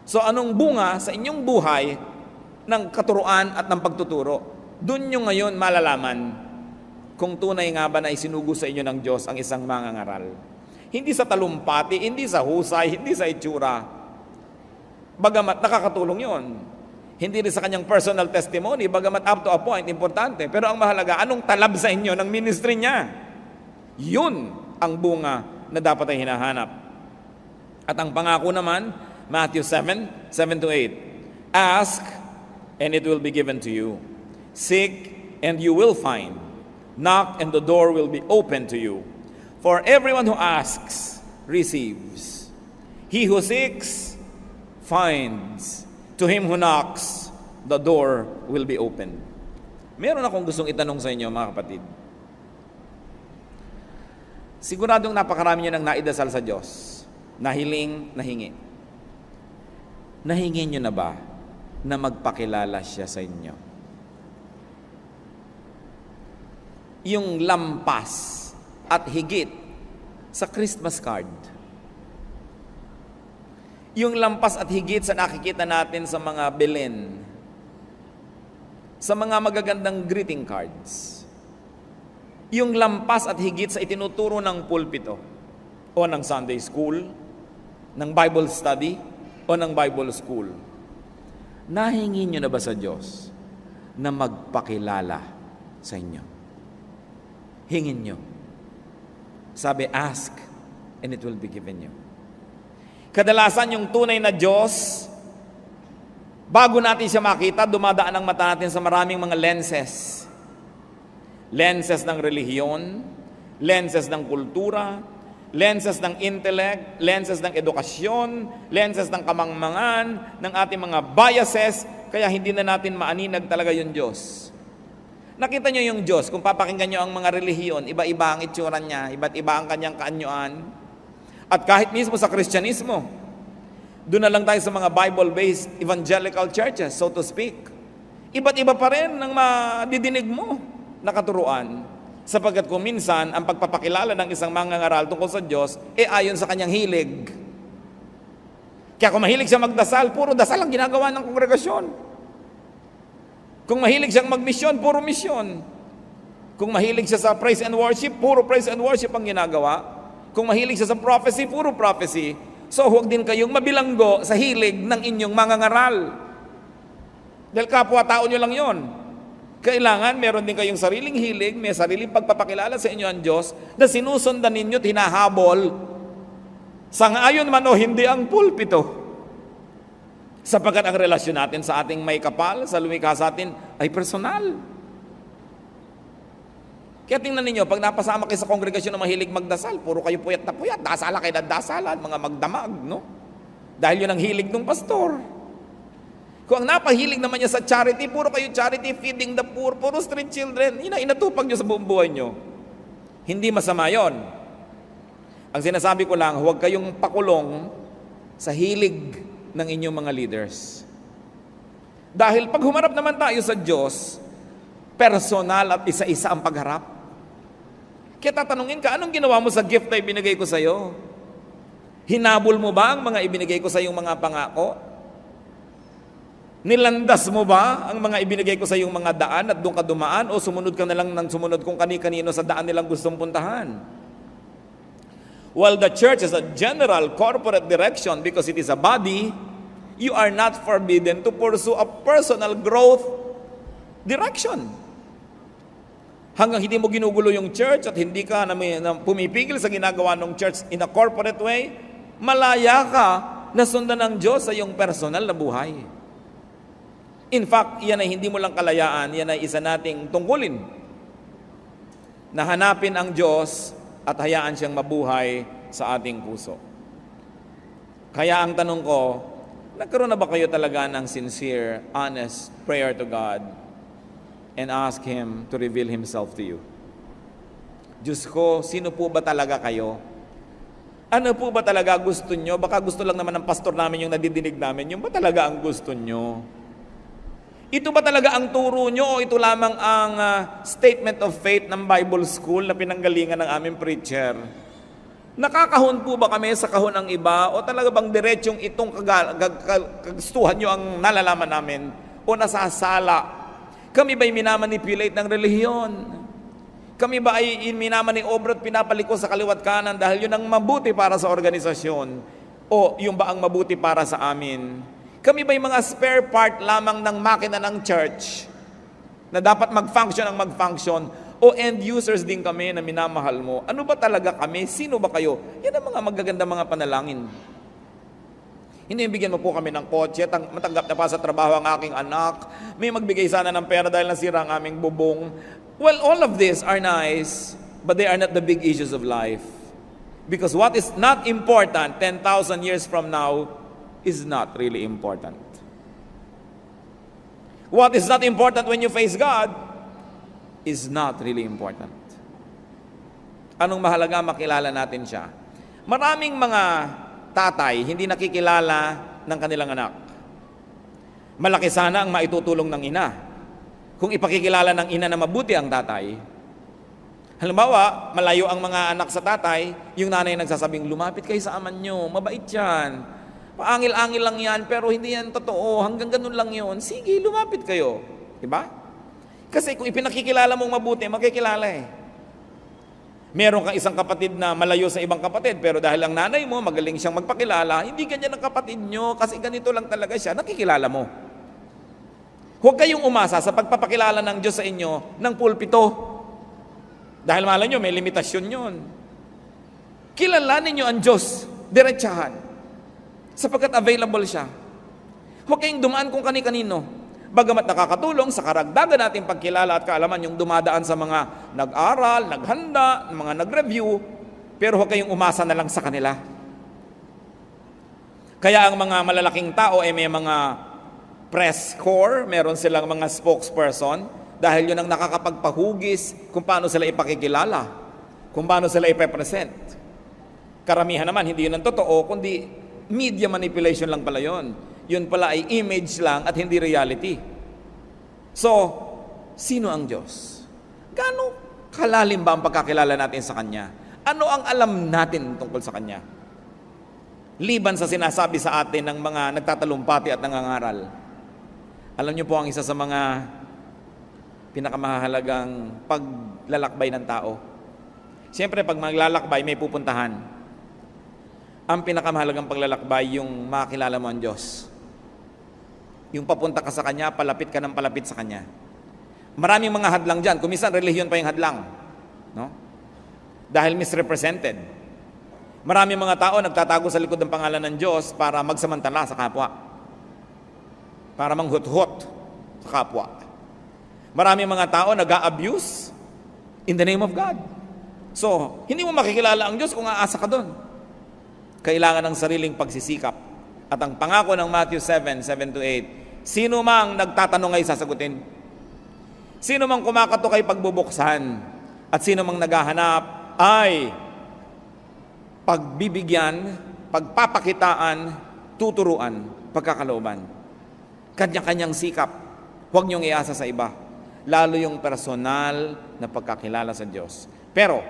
So anong bunga sa inyong buhay ng katuruan at ng pagtuturo? Doon nyo ngayon malalaman kung tunay nga ba na isinugo sa inyo ng Diyos ang isang mangangaral. Hindi sa talumpati, hindi sa husay, hindi sa itsura. Bagamat nakakatulong yon. Hindi rin sa kanyang personal testimony, bagamat up to a point, importante. Pero ang mahalaga, anong talab sa inyo ng ministry niya? Yun ang bunga na dapat ay hinahanap. At ang pangako naman, Matthew 7:7-8. Ask, and it will be given to you. Seek, and you will find. Knock, and the door will be open to you. For everyone who asks, receives. He who seeks, finds. To him who knocks, the door will be opened. Meron akong gustong itanong sa inyo, mga kapatid. Siguradong napakarami nyo nang naidasal sa Diyos. Nahiling, nahingi. Nahingi nyo na ba na magpakilala siya sa inyo? Yung lampas at higit sa Christmas card. Yung lampas at higit sa nakikita natin sa mga Belen, sa mga magagandang greeting cards. Yung lampas at higit sa itinuturo ng pulpito o ng Sunday school, ng Bible study o ng Bible school. Nahingi nyo na ba sa Diyos na magpakilala sa inyo? Hingin nyo. Sabi, ask and it will be given you. Kadalasan yung tunay na Diyos, bago natin siya makita, dumadaan ang mata natin sa maraming mga lenses. Lenses ng relihiyon, lenses ng kultura, lenses ng intellect, lenses ng edukasyon, lenses ng kamangmangan, ng ating mga biases, kaya hindi na natin maaninag talaga yung Diyos. Nakita nyo yung Diyos, kung papakinggan nyo ang mga relihiyon, iba-iba ang itsura niya, iba't iba ang kanyang kaanyuan. At kahit mismo sa Kristyanismo, doon na lang tayo sa mga Bible-based evangelical churches, so to speak. Iba't iba pa rin ang madidinig mo na katuruan. Sapagkat kung minsan, ang pagpapakilala ng isang mangangaral tungkol sa Diyos, ayon sa kanyang hilig. Kaya kung mahilig siya magdasal, puro dasal ang ginagawa ng kongregasyon. Kung mahilig siyang magmisyon, puro misyon. Kung mahilig siya sa praise and worship, puro praise and worship ang ginagawa. Kung mahilig siya sa prophecy, puro prophecy. So huwag din kayong mabilanggo sa hilig ng inyong mga ngaral. Dahil kapwa-tao nyo lang yon. Kailangan meron din kayong sariling hilig, may sariling pagpapakilala sa inyo ang Diyos na sinusundan ninyo at hinahabol. Sang-ayon man o hindi ang pulpito. Sapagkat ang relasyon natin sa ating may kapal, sa lumikha sa atin, ay personal. Kaya tingnan ninyo, pag napasama kayo sa kongregasyon na mahilig magdasal, puro kayo puyat na puyat, dasala kayo na dasalan, mga magdamag, no? Dahil yun ang hilig ng pastor. Kung ang napahilig naman niya sa charity, puro kayo charity, feeding the poor, puro street children, inatupag niyo sa buong buhay niyo. Hindi masama yon. Ang sinasabi ko lang, huwag kayong pakulong sa hilig ng inyong mga leaders. Dahil pag humarap naman tayo sa Diyos, personal at isa-isa ang pagharap. Kaya tatanungin ka, anong ginawa mo sa gift na ibinigay ko sa iyo? Hinabol mo ba ang mga ibinigay ko sa iyong mga pangako? Nilandas mo ba ang mga ibinigay ko sa iyong mga daan at doon ka dumaan o sumunod ka na lang ng sumunod kung kani-kanino sa daan nilang gustong puntahan? While the church is a general corporate direction because it is a body, you are not forbidden to pursue a personal growth direction. Hanggang hindi mo ginugulo yung church at hindi ka na pumipigil sa ginagawa ng church in a corporate way, malaya ka na sundan ng Diyos sa iyong personal na buhay. In fact, yan ay hindi mo lang kalayaan, yan ay isa nating tungkulin. Na hanapin ang Diyos at hayaan siyang mabuhay sa ating puso. Kaya ang tanong ko, nagkaroon na ba kayo talaga ng sincere, honest prayer to God and ask Him to reveal Himself to you? Diyos ko, sino po ba talaga kayo? Ano po ba talaga gusto nyo? Baka gusto lang naman ng pastor namin yung nadidinig namin. Yung ba talaga ang gusto nyo? Ito ba talaga ang turo nyo o ito lamang ang statement of faith ng Bible School na pinanggalingan ng aming preacher? Nakakahon po ba kami sa kahon ng iba o talaga bang diretsyong itong kagustuhan nyo ang nalalaman namin o nasasala? Kami ba'y minamanipulate ng relihiyon? Kami ba ay minamaniobra at pinapaliko sa kaliwat kanan dahil yun ang mabuti para sa organisasyon o yung ba ang mabuti para sa amin? Kami ba'y mga spare part lamang ng makina ng church na dapat mag-function ang mag-function o end users din kami na minamahal mo? Ano ba talaga kami? Sino ba kayo? Yan ang mga magaganda mga panalangin. Hindi bigyan mo po kami ng kotse, matanggap na pa sa trabaho ang aking anak, may magbigay sana ng pera dahil nasira ang aming bubong. Well, all of these are nice, but they are not the big issues of life. Because what is not important 10,000 years from now is not really important. What is not important when you face God is not really important. Anong mahalaga? Makilala natin siya. Maraming mga tatay hindi nakikilala ng kanilang anak. Malaki sana ang maitutulong ng ina kung ipakikilala ng ina na mabuti ang tatay. Halimbawa, malayo ang mga anak sa tatay, yung nanay nagsasabing, lumapit kayo sa aman nyo, mabait yan. Paangil-angil lang yan, pero hindi yan totoo. Hanggang ganun lang yun. Sige, lumapit kayo. Diba? Kasi kung ipinakikilala mong mabuti, makikilala eh. Meron kang isang kapatid na malayo sa ibang kapatid, pero dahil ang nanay mo, magaling siyang magpakilala, hindi ganyan ang kapatid nyo, kasi ganito lang talaga siya, nakikilala mo. Huwag kayong umasa sa pagpapakilala ng Diyos sa inyo ng pulpito. Dahil malay nyo, may limitasyon yun. Kilalanin nyo ang Diyos, diretsahan. Sapagkat available siya. Huwag kayong dumaan kung kani-kanino. Bagamat nakakatulong sa karagdagan nating pagkilala at kaalaman yung dumadaan sa mga nag-aral, naghanda, mga nag-review, pero huwag kayong umasa na lang sa kanila. Kaya ang mga malalaking tao ay may mga press corps, meron silang mga spokesperson, dahil yun ang nakakapagpahugis kung paano sila ipakikilala, kung paano sila ipepresent. Karamihan naman, hindi yun ang totoo, kundi media manipulation lang pala yun. Yun pala ay image lang at hindi reality. So, sino ang Diyos? Gaano kalalim ba ang pagkakilala natin sa Kanya? Ano ang alam natin tungkol sa Kanya? Liban sa sinasabi sa atin ng mga nagtatalumpati at nangangaral. Alam niyo po ang isa sa mga pinakamahalagang paglalakbay ng tao. Siyempre, pag maglalakbay, may pupuntahan. ang pinakamahalagang paglalakbay yung makilala mo ang Diyos. Yung papunta ka sa Kanya, palapit ka ng palapit sa Kanya. Maraming mga hadlang dyan. Kung minsan, relihiyon pa yung hadlang. No? Dahil misrepresented. Maraming mga tao nagtatago sa likod ng pangalan ng Diyos para magsamantala sa kapwa. Para manghut-hut sa kapwa. Maraming mga tao nag-a-abuse in the name of God. So, hindi mo makikilala ang Diyos kung aasa ka doon. Kailangan ng sariling pagsisikap. At ang pangako ng Matthew 7:7-8, sino mang nagtatanong ay sasagutin. Sino mang kumakatok ay pagbubuksan. At sino mang naghahanap ay pagbibigyan, pagpapakitaan, tuturuan, pagkakalooban. Kanya-kanyang sikap. Huwag niyong iasa sa iba. Lalo yung personal na pagkakilala sa Diyos. Pero,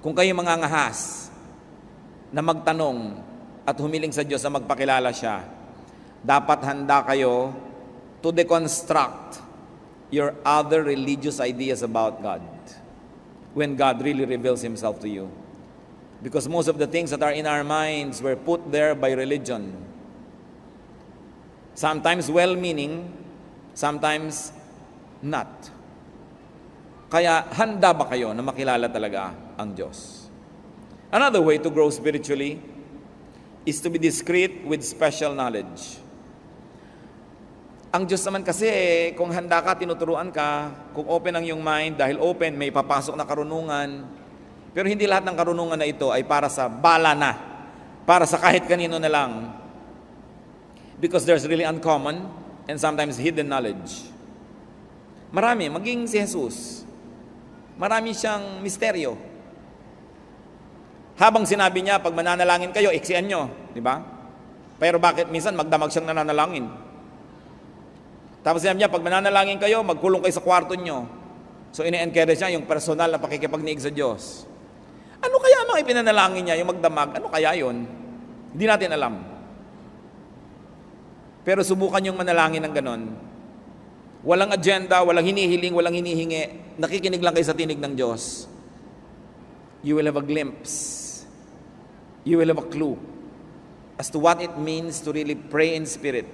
kung kayo mangangahas na magtanong at humiling sa Diyos na magpakilala siya, dapat handa kayo to deconstruct your other religious ideas about God when God really reveals Himself to you. Because most of the things that are in our minds were put there by religion. Sometimes well-meaning, sometimes not. Kaya handa ba kayo na makilala talaga ang Diyos? Another way to grow spiritually is to be discreet with special knowledge. Ang Diyos naman kasi, kung handa ka, tinuturuan ka, kung open ang iyong mind, dahil open, may papasok na karunungan. Pero hindi lahat ng karunungan na ito ay para sa bala na, para sa kahit kanino na lang. Because there's really uncommon and sometimes hidden knowledge. Marami, maging si Jesus, marami siyang misteryo. Habang sinabi niya, pag mananalangin kayo, iksian nyo. Di ba? Pero bakit minsan magdamag siyang nananalangin? Tapos sinabi niya, pag mananalangin kayo, magkulong kayo sa kwarto nyo. So ini-encourage niya yung personal na pakikipagniig sa Diyos. Ano kaya mga ipinanalangin niya, yung magdamag? Ano kaya yun? Hindi natin alam. Pero subukan yung manalangin ng ganon. Walang agenda, walang hinihiling, walang hinihingi. Nakikinig lang kayo sa tinig ng Diyos. You will have a glimpse. You will have a clue as to what it means to really pray in spirit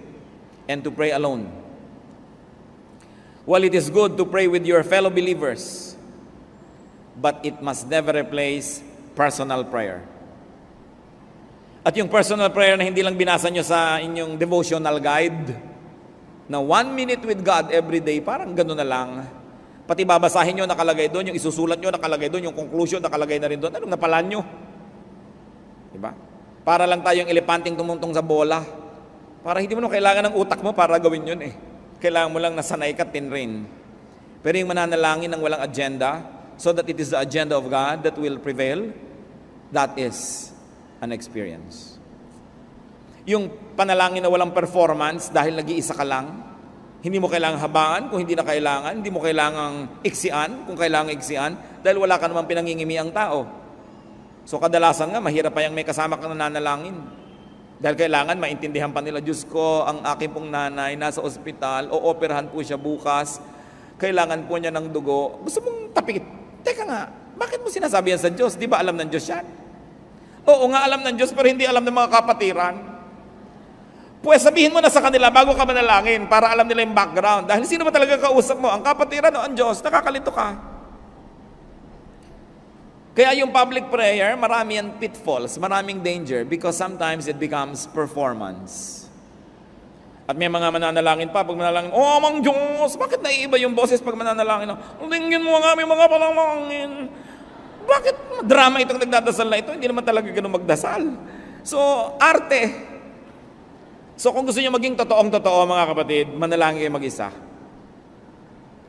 and to pray alone. While it is good to pray with your fellow believers, but it must never replace personal prayer. At yung personal prayer na hindi lang binasa nyo sa inyong devotional guide, na 1 minute with God every day, parang gano'n na lang. Pati babasahin nyo, nakalagay doon, yung isusulat nyo, nakalagay doon, yung conclusion, nakalagay na rin doon. Anong napalan nyo? Diba? Para lang tayong elepanteng tumungtong sa bola. Para hindi mo na kailangan ng utak mo para gawin yun eh. Kailangan mo lang nasanay ka, tinrain. Pero yung mananalangin ng walang agenda, so that it is the agenda of God that will prevail, that is an experience. Yung panalangin na walang performance dahil nag-iisa ka lang, hindi mo kailangang habaan kung hindi na kailangan, hindi mo kailangang iksian kung kailangan iksian, dahil wala ka namang pinangingimi ang tao. So kadalasan nga, mahirap pa yung may kasama kang nananalangin. Dahil kailangan maintindihan pa nila, Diyos ko, ang aking pong nanay nasa ospital, o operahan po siya bukas, kailangan po niya ng dugo. Gusto mong tapikit. Teka nga, bakit mo sinasabi yan sa Diyos? Di ba alam ng Diyos yan? Oo nga, alam ng Diyos, pero hindi alam ng mga kapatiran. Pues sabihin mo na sa kanila bago ka manalangin para alam nila yung background. Dahil sino ba talaga kausap mo? Ang kapatiran o ang Diyos? Nakakalito ka. Kaya yung public prayer, marami yan pitfalls, maraming danger because sometimes it becomes performance. At may mga mananalangin pa, pag manalangin, oh, Amang Diyos, bakit naiiba yung boses pag mananalangin? Tingin mo nga, may mga panalangin. Bakit drama itong nagdadasal na ito? Hindi naman talaga ganun magdasal. So, arte. So, kung gusto niyo maging totoong-totoo, mga kapatid, manalangin kayo mag-isa.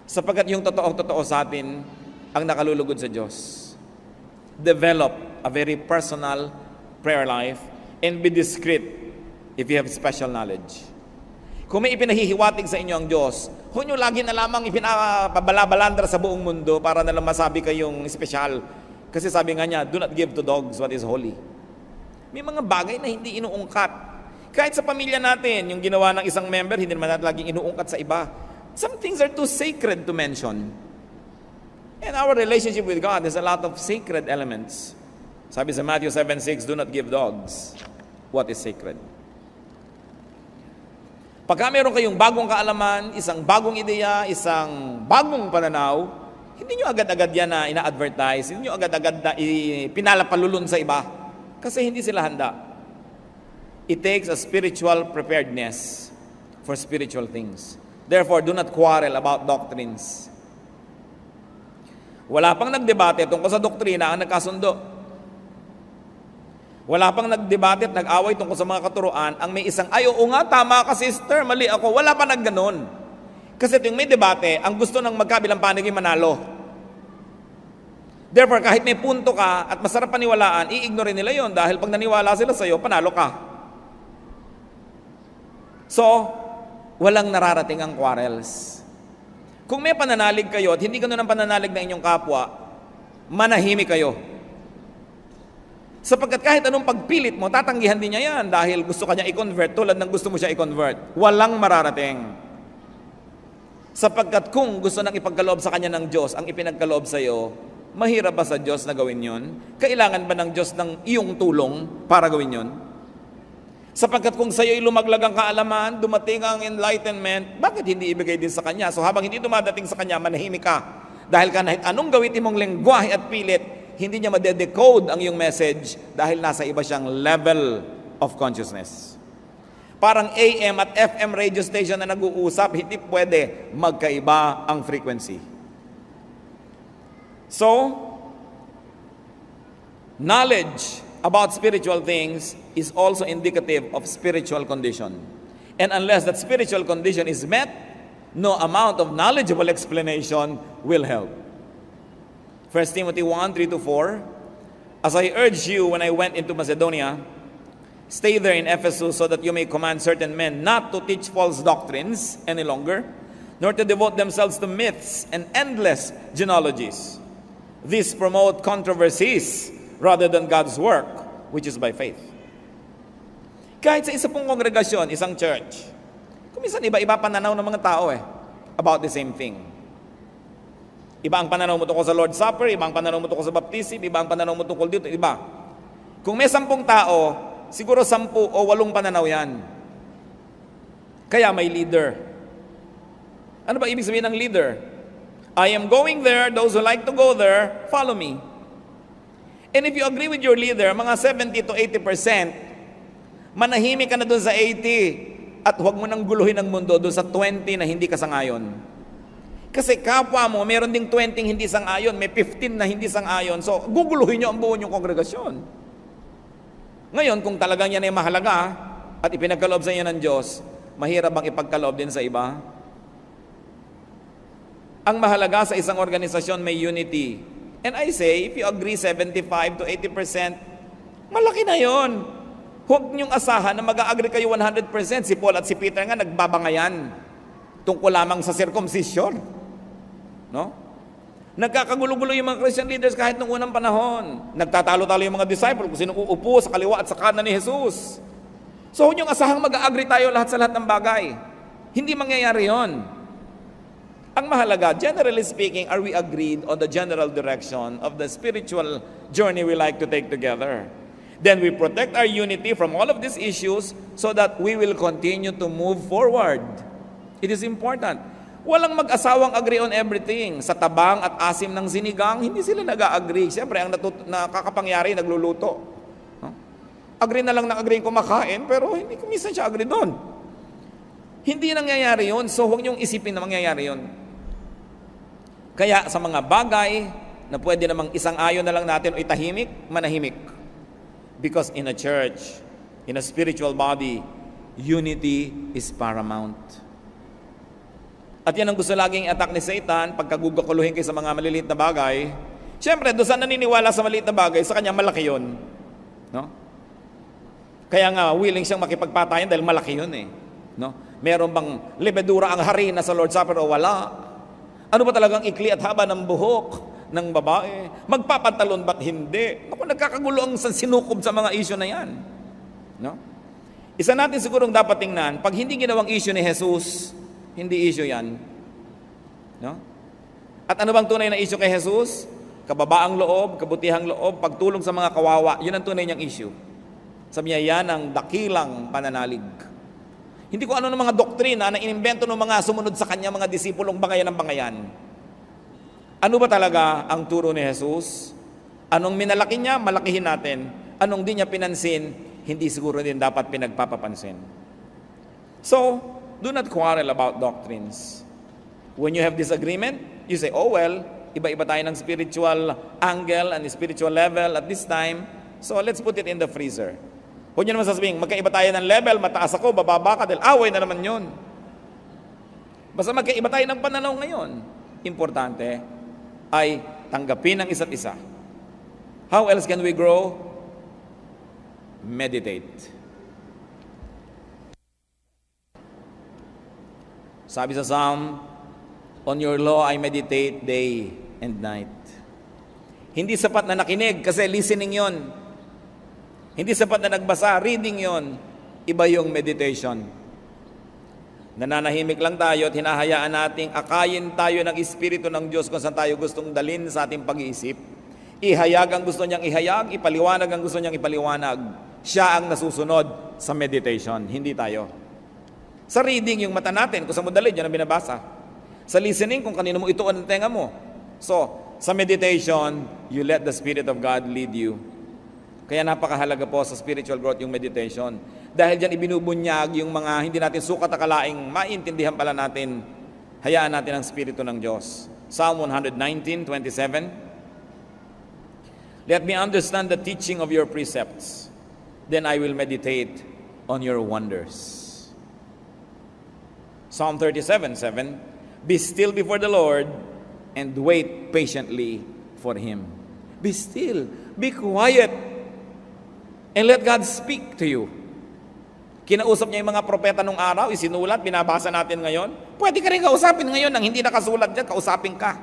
Sapagkat yung totoong-totoo sa atin, ang nakalulugod sa Diyos. Develop a very personal prayer life and be discreet if you have special knowledge. Kung may ipinahihiwatig sa inyo ang Diyos, huwag nyo lagi na lamang ipinapabalabalandra sa buong mundo para na lang masabi kayong espesyal. Kasi sabi nga niya, do not give to dogs what is holy. May mga bagay na hindi inuungkat. Kahit sa pamilya natin, yung ginawa ng isang member, hindi naman natin laging inuungkat sa iba. Some things are too sacred to mention. And our relationship with God has a lot of sacred elements. Sabi sa Matthew 7:6, do not give dogs what is sacred. Pagka meron kayong bagong kaalaman, isang bagong ideya, isang bagong pananaw, hindi nyo agad-agad yan na ina-advertise, hindi nyo agad-agad na pinalapalulun sa iba. Kasi hindi sila handa. It takes a spiritual preparedness for spiritual things. Therefore, do not quarrel about doctrines. Wala pang nagdebate tungkol sa doktrina ang nagkasundo. Wala pang nagdebate at nag-away tungkol sa mga katuruan, ang may isang, ay oo nga, tama ka sister, mali ako. Wala pa nagganon. Kasi tuwing may debate, ang gusto ng magkabilang panig ay manalo. Therefore, kahit may punto ka at masarap paniwalaan, i-ignore nila yon dahil pag naniwala sila sa iyo, panalo ka. So, walang nararating ang quarrels. Kung may pananalig kayo at hindi ganun ang pananalig ng inyong kapwa, manahimik kayo. Sapagkat kahit anong pagpilit mo, tatanggihan din niya yan dahil gusto ka niya i-convert tulad ng gusto mo siya i-convert. Walang mararating. Sapagkat kung gusto nang ipagkaloob sa kanya ng Diyos ang ipinagkaloob sa iyo, mahirap ba sa Diyos na gawin yun? Kailangan ba ng Diyos ng iyong tulong para gawin yun? Sapagkat kung sa iyo lumaglag ang kaalaman, dumating ang enlightenment, bakit hindi ibigay din sa kanya? So habang hindi dumadating sa kanya, manahimik ka. Dahil kahit anong gawitin mong lengguwahe at pilit, hindi niya madedecode ang iyong message dahil nasa iba siyang level of consciousness. Parang AM at FM radio station na nag-uusap, hindi pwede magkaiba ang frequency. So, knowledge about spiritual things is also indicative of spiritual condition. And unless that spiritual condition is met, no amount of knowledgeable explanation will help. 1 Timothy 1:3-4, as I urged you when I went into Macedonia, stay there in Ephesus so that you may command certain men not to teach false doctrines any longer, nor to devote themselves to myths and endless genealogies. These promote controversies rather than God's work, which is by faith. Kahit sa isa pong kongregasyon, isang church, kuminsan iba-iba pananaw ng mga tao about the same thing. Iba ang pananaw mo tungkol sa Lord's Supper, iba ang pananaw mo tungkol sa baptism, iba ang pananaw mo tungkol dito, iba. Kung may 10 tao, siguro 10 o 8 pananaw yan. Kaya may leader. Ano ba ibig sabihin ng leader? I am going there, those who like to go there, follow me. And if you agree with your leader, mga 70 to 80%, manahimik ka na doon sa 80 at huwag mo nang guluhin ang mundo doon sa 20 na hindi ka sangayon. Kasi kapwa mo, meron ding 20 hindi sang-ayon, may 15 na hindi sang-ayon. So, guguluhin nyo ang buo yung kongregasyon. Ngayon, kung talagang yan ay mahalaga at ipinagkaloob sa inyo ng Diyos, mahirap bang ipagkaloob din sa iba? Ang mahalaga sa isang organisasyon may unity. And I say, if you agree 75 to 80%, malaki na yon. Huwag niyong asahan na mag-agree kayo 100%. Si Paul at si Peter nga nagbabangayan tungkol lamang sa circumcision. No? Nagkakagulo-gulo yung mga Christian leaders kahit nung unang panahon. Nagtatalo-talo yung mga disciple kung sino uupo sa kaliwa at sa kanan ni Jesus. So, huwag niyong asahang mag-agree tayo lahat sa lahat ng bagay. Hindi mangyayari yon. Ang mahalaga, generally speaking, are we agreed on the general direction of the spiritual journey we like to take together? Then we protect our unity from all of these issues so that we will continue to move forward. It is important. Walang mag-asawang agree on everything. Sa tabang at asim ng sinigang, hindi sila nag-agree. Siyempre, ang nakakapangyari, nagluluto. No? Agree na lang na agree kumakain, pero hindi kumisa siya agree doon. Hindi nangyayari yun, so huwag niyong isipin na mangyayari yun. Kaya sa mga bagay na pwede namang isang ayon na lang natin o itahimik, manahimik. Because in a church, in a spiritual body, unity is paramount. At yan ang gusto laging attack ni Satan, pagkagugakuluhin kayo sa mga maliliit na bagay. Siyempre, doon sa naniniwala sa maliit na bagay, sa kanya malaki yun. No? Kaya nga, willing siyang makipagpatayan dahil malaki yun No? Meron bang lebedura ang harina sa Lord's Supper o wala? Ano ba talagang ikli at haba ng buhok ng babae? Magpapantalon ba't hindi? Ako, nagkakagulo ang sinukob sa mga issue na yan. No? Isa natin sigurong dapat tingnan, pag hindi ginawang issue ni Jesus, hindi issue yan. No? At ano bang tunay na issue kay Jesus? kababaang loob, kabutihang loob, pagtulong sa mga kawawa, yun ang tunay niyang issue. Sabi niya, yan ang dakilang pananalig. Hindi ko ano ng mga doktrina na inimbento ng mga sumunod sa kanya, mga disipulong bangayan ng bangayan. Ano ba talaga ang turo ni Jesus? Anong minalaki niya, malakihin natin. Anong di niya pinansin, hindi siguro din dapat pinagpapapansin. So, do not quarrel about doctrines. When you have disagreement, you say, oh well, iba-iba tayo ng spiritual angle and spiritual level at this time, so let's put it in the freezer. Huwag niyo naman sasabihin, magkaiba tayo ng level, mataas ako, bababa ka, dahil away na naman yun. Basta magkaiba tayo ng pananaw ngayon. Importante ay tanggapin ang isa't isa. How else can we grow? Meditate. Sabi sa Psalm, on your law I meditate day and night. Hindi sapat na nakinig kasi listening yon. Hindi sapat na nagbasa, reading yon. Iba yung meditation. Nananahimik lang tayo at hinahayaan nating akayin tayo ng Espiritu ng Diyos kung saan tayo gustong dalhin sa ating pag-iisip. Ihayag ang gusto niyang ihayag, ipaliwanag ang gusto niyang ipaliwanag. Siya ang nasusunod sa meditation, hindi tayo. Sa reading, yung mata natin, kung saan mo dalhin, yan ang binabasa. Sa listening, kung kanino mo ituon ang tenga mo. So, sa meditation, you let the Spirit of God lead you. Kaya napakahalaga po sa spiritual growth yung meditation. Dahil dyan ibinubunyag yung mga hindi natin sukat akalaing maintindihan pala natin, hayaan natin ang Espiritu ng Diyos. Psalm 119:27. Let me understand the teaching of your precepts, then I will meditate on your wonders. Psalm 37:7. Be still before the Lord and wait patiently for Him. Be still, be quiet, and let God speak to you. Kinausap niya yung mga propeta nung araw, isinulat, binabasa natin ngayon. Pwede ka rin kausapin ngayon nang hindi nakasulat dyan, kausapin ka.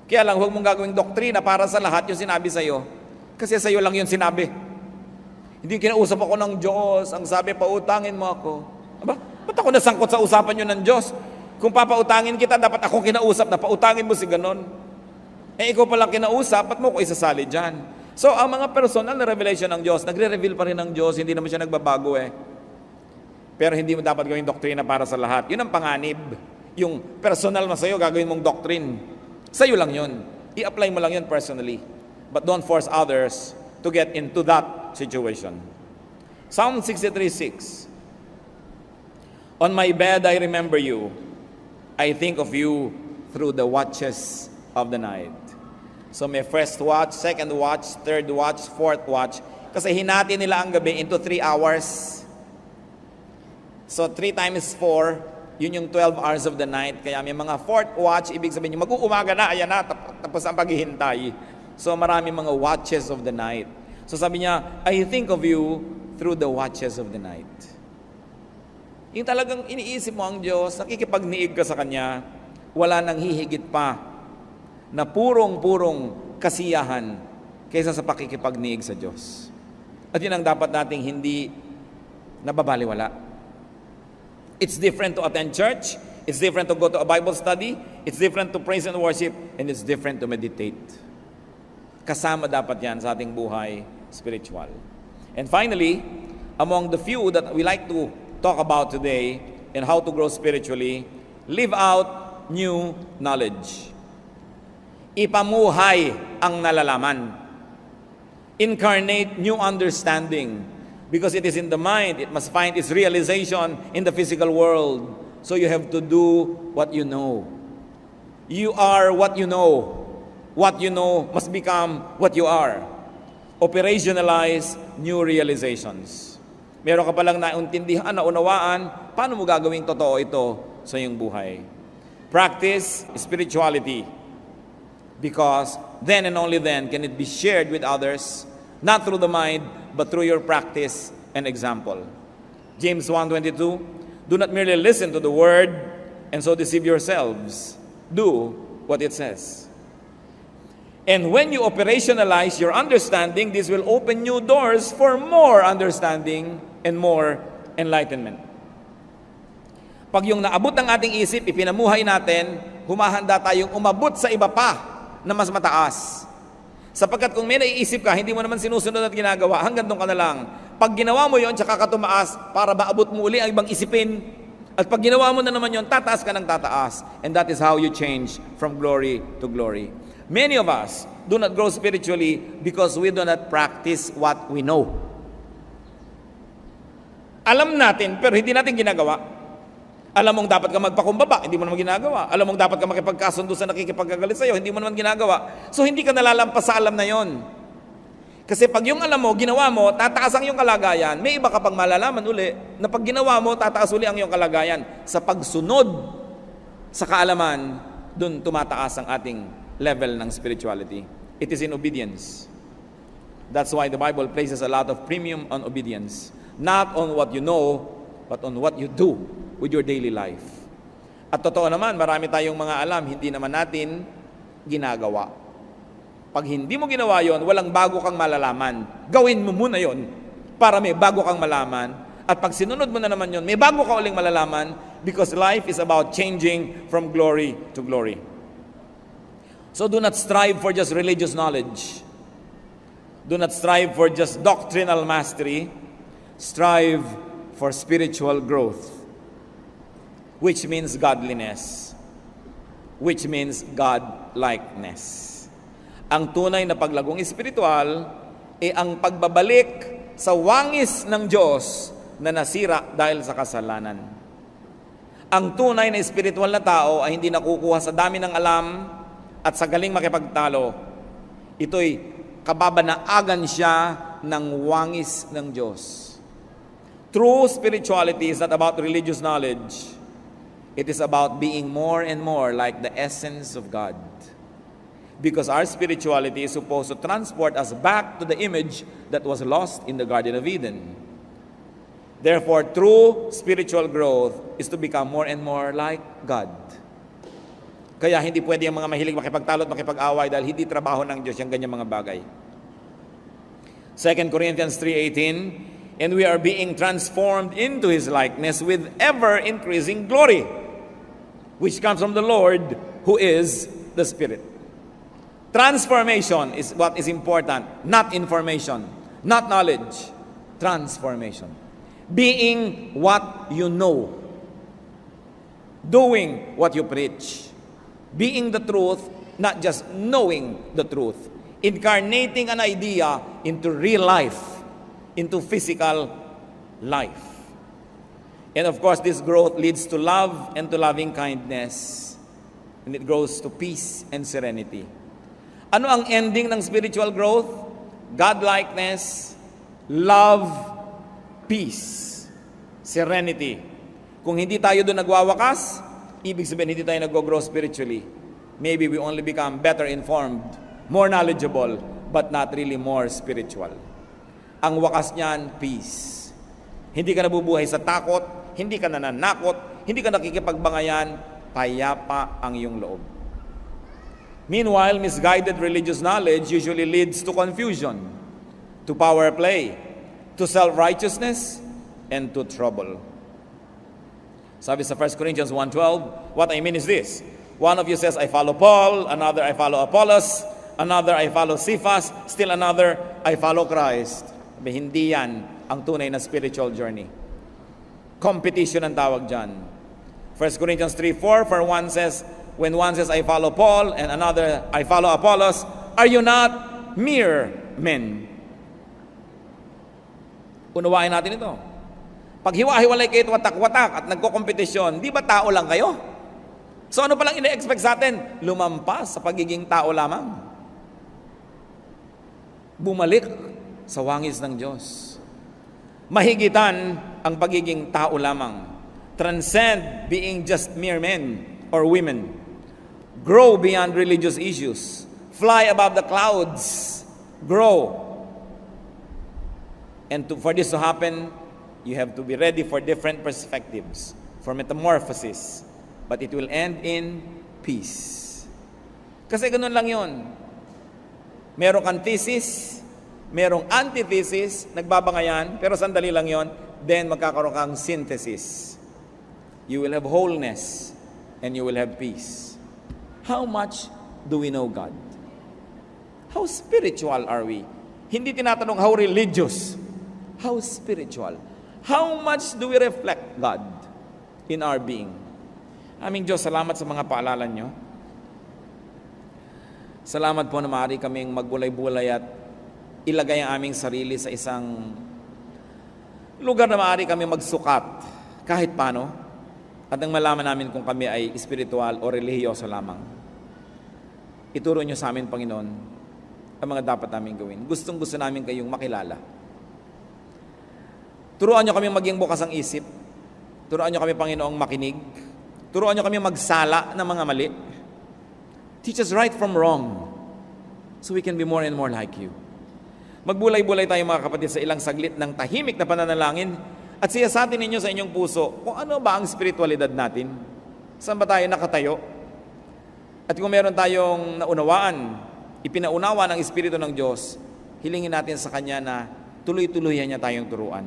Kaya lang, huwag mong gagawing doktrina para sa lahat yung sinabi sa'yo. Kasi sa'yo lang yung sinabi. Hindi kinausap ako ng Diyos, ang sabi, pautangin mo ako. Aba, ba't ako nasangkot sa usapan yun ng Diyos? Kung papautangin kita, dapat ako kinausap na pautangin mo si ganon. Eh, ikaw palang kinausap, ba't mo ko isasali dyan? So, ang mga personal na revelation ng Diyos, nagre-reveal pa rin ng Diyos, hindi naman siya nagbabago eh. Pero hindi mo dapat gawing doktrina para sa lahat. Yun ang panganib. Yung personal na sa'yo, gagawin mong doctrine. Sa'yo lang yun. I-apply mo lang yun personally. But don't force others to get into that situation. Psalm 63:6. On my bed I remember you. I think of you through the watches of the night. So may first watch, second watch, third watch, fourth watch. Kasi hinati nila ang gabi into 3 hours. So 3 times 4, yun yung 12 hours of the night. Kaya may mga fourth watch, ibig sabihin yung mag-uumaga na, ayan na, tapos ang paghihintay. So marami mga watches of the night. So sabi niya, I think of you through the watches of the night. Yung talagang iniisip mo ang Diyos, nakikipagniig ka sa Kanya, wala nang hihigit pa na purong-purong kasiyahan kaysa sa pakikipagniig sa Diyos. At yun ang dapat nating hindi nababaliwala. It's different to attend church, it's different to go to a Bible study, it's different to praise and worship, and it's different to meditate. Kasama dapat yan sa ating buhay spiritual. And finally, among the few that we like to talk about today and how to grow spiritually, live out new knowledge. Ipamuhay ang nalalaman. Incarnate new understanding. Because it is in the mind, it must find its realization in the physical world. So you have to do what you know. You are what you know. What you know must become what you are. Operationalize new realizations. Meron ka palang nauntindihan, naunawaan, paano mo gagawing totoo ito sa iyong buhay? Practice spirituality. Because then and only then can it be shared with others, not through the mind, but through your practice and example. James 1:22, do not merely listen to the word and so deceive yourselves. Do what it says. And when you operationalize your understanding, this will open new doors for more understanding and more enlightenment. Pag yung naabot ng ating isip, ipinamuhay natin, humahanda tayong umabot sa iba pa na mas mataas. Sapagkat kung may naiisip ka, hindi mo naman sinusunod at ginagawa, hanggang doon ka na lang. Pag ginawa mo yon, tsaka ka tumaas para maabot mo uli ang ibang isipin. At pag ginawa mo na naman yon, tataas ka ng tataas. And that is how you change from glory to glory. Many of us do not grow spiritually because we do not practice what we know. Alam natin, pero hindi natin ginagawa. Alam mong dapat ka magpakumbaba, hindi mo naman ginagawa. Alam mong dapat ka makipagkasundo sa nakikipagkagalit sa'yo, hindi mo naman ginagawa. So hindi ka nalalampas sa alam na yon. Kasi pag yung alam mo, ginawa mo, tataas ang iyong kalagayan, may iba ka pang malalaman uli, na pag ginawa mo, tataas uli ang iyong kalagayan. Sa pagsunod sa kaalaman, dun tumataas ang ating level ng spirituality. It is in obedience. That's why the Bible places a lot of premium on obedience. Not on what you know, but on what you do with your daily life. At totoo naman, marami tayong mga alam, hindi naman natin ginagawa. Pag hindi mo ginawa yon, walang bago kang malalaman. Gawin mo muna yon para may bago kang malaman. At pag sinunod mo na naman yon, may bago ka uling malalaman because life is about changing from glory to glory. So do not strive for just religious knowledge. Do not strive for just doctrinal mastery. Strive for spiritual growth, which means godliness, which means God-likeness. Ang tunay na paglagong espiritual ay ang pagbabalik sa wangis ng Diyos na nasira dahil sa kasalanan. Ang tunay na espiritual na tao ay hindi nakukuha sa dami ng alam at sa galing makipagtalo. Ito'y kababanaagan siya ng wangis ng Diyos. True spirituality is not about religious knowledge. It is about being more and more like the essence of God. Because our spirituality is supposed to transport us back to the image that was lost in the Garden of Eden. Therefore, true spiritual growth is to become more and more like God. Kaya hindi pwede ang mga mahilig makipagtalo at makipag-away dahil hindi trabaho ng Diyos yung ganyang mga bagay. 2 Corinthians 3:18, and we are being transformed into His likeness with ever-increasing glory, which comes from the Lord, who is the Spirit. Transformation is what is important, not information, not knowledge. Transformation. Being what you know. Doing what you preach. Being the truth, not just knowing the truth. Incarnating an idea into real life, into physical life. And of course, this growth leads to love and to loving kindness. And it grows to peace and serenity. Ano ang ending ng spiritual growth? God-likeness, love, peace, serenity. Kung hindi tayo doon nagwawakas, ibig sabihin hindi tayo nag-grow spiritually. Maybe we only become better informed, more knowledgeable, but not really more spiritual. Ang wakas niyan, peace. Hindi ka nabubuhay sa takot, hindi ka nananakot, hindi ka nakikipagbangayan, payapa ang iyong loob. Meanwhile, misguided religious knowledge usually leads to confusion, to power play, to self-righteousness, and to trouble. Sabi sa 1 Corinthians 1:12, what I mean is this: one of you says, I follow Paul, another, I follow Apollos, another, I follow Cephas, still another, I follow Christ. Sabi, hindi yan ang tunay na spiritual journey. Competition ang tawag dyan. 1 Corinthians 3:4, for one says, when one says, I follow Paul, and another, I follow Apollos, are you not mere men? Unawain natin ito. Pag hiwa-hiwalay kayo watak-watak at nagko-kompetisyon, di ba tao lang kayo? So ano palang ina-expect sa atin? Lumampas sa pagiging tao lamang. Bumalik sa wangis ng Diyos. Mahigitan ang pagiging tao lamang. Transcend being just mere men or women. Grow beyond religious issues. Fly above the clouds. Grow. And for this to happen, you have to be ready for different perspectives, for metamorphosis. But it will end in peace. Kasi ganun lang yun. Merong kang thesis, merong antithesis, nagbabangayan, pero sandali lang yon, then magkakaroon kang synthesis. You will have wholeness, and you will have peace. How much do we know God? How spiritual are we? Hindi tinatanong how religious. How spiritual. How much do we reflect God in our being? Aming Diyos, salamat sa mga paalala nyo. Salamat po na maaari kaming magbulay-bulay at ilagay ang aming sarili sa isang lugar na maaari kami magsukat kahit paano at nang malaman namin kung kami ay espiritual o relihiyoso lamang. Ituro nyo sa amin, Panginoon, ang mga dapat namin gawin. Gustong-gusto namin kayong makilala. Turuan nyo kami maging bukas ang isip. Turuan nyo kami, Panginoong, makinig. Turuan nyo kami magsala ng mga mali. Teach us right from wrong so we can be more and more like you. Magbulay-bulay tayo, mga kapatid, sa ilang saglit ng tahimik na pananalangin at siyasatin ninyo sa inyong puso kung ano ba ang spiritualidad natin. Saan ba tayo nakatayo? At kung meron tayong naunawaan, ipinaunawa ng Espiritu ng Diyos, hilingin natin sa Kanya na tuloy-tuloyan niya tayong turuan.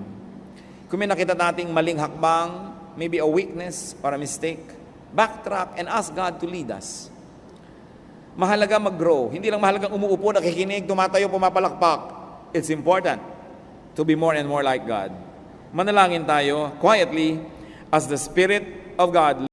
Kung may nakita nating maling hakbang, maybe a weakness or a mistake, backtrack and ask God to lead us. Mahalaga mag-grow. Hindi lang mahalagang umuupo, nakikinig, tumatayo, pumapalakpak. It's important to be more and more like God. Manalangin tayo quietly as the Spirit of God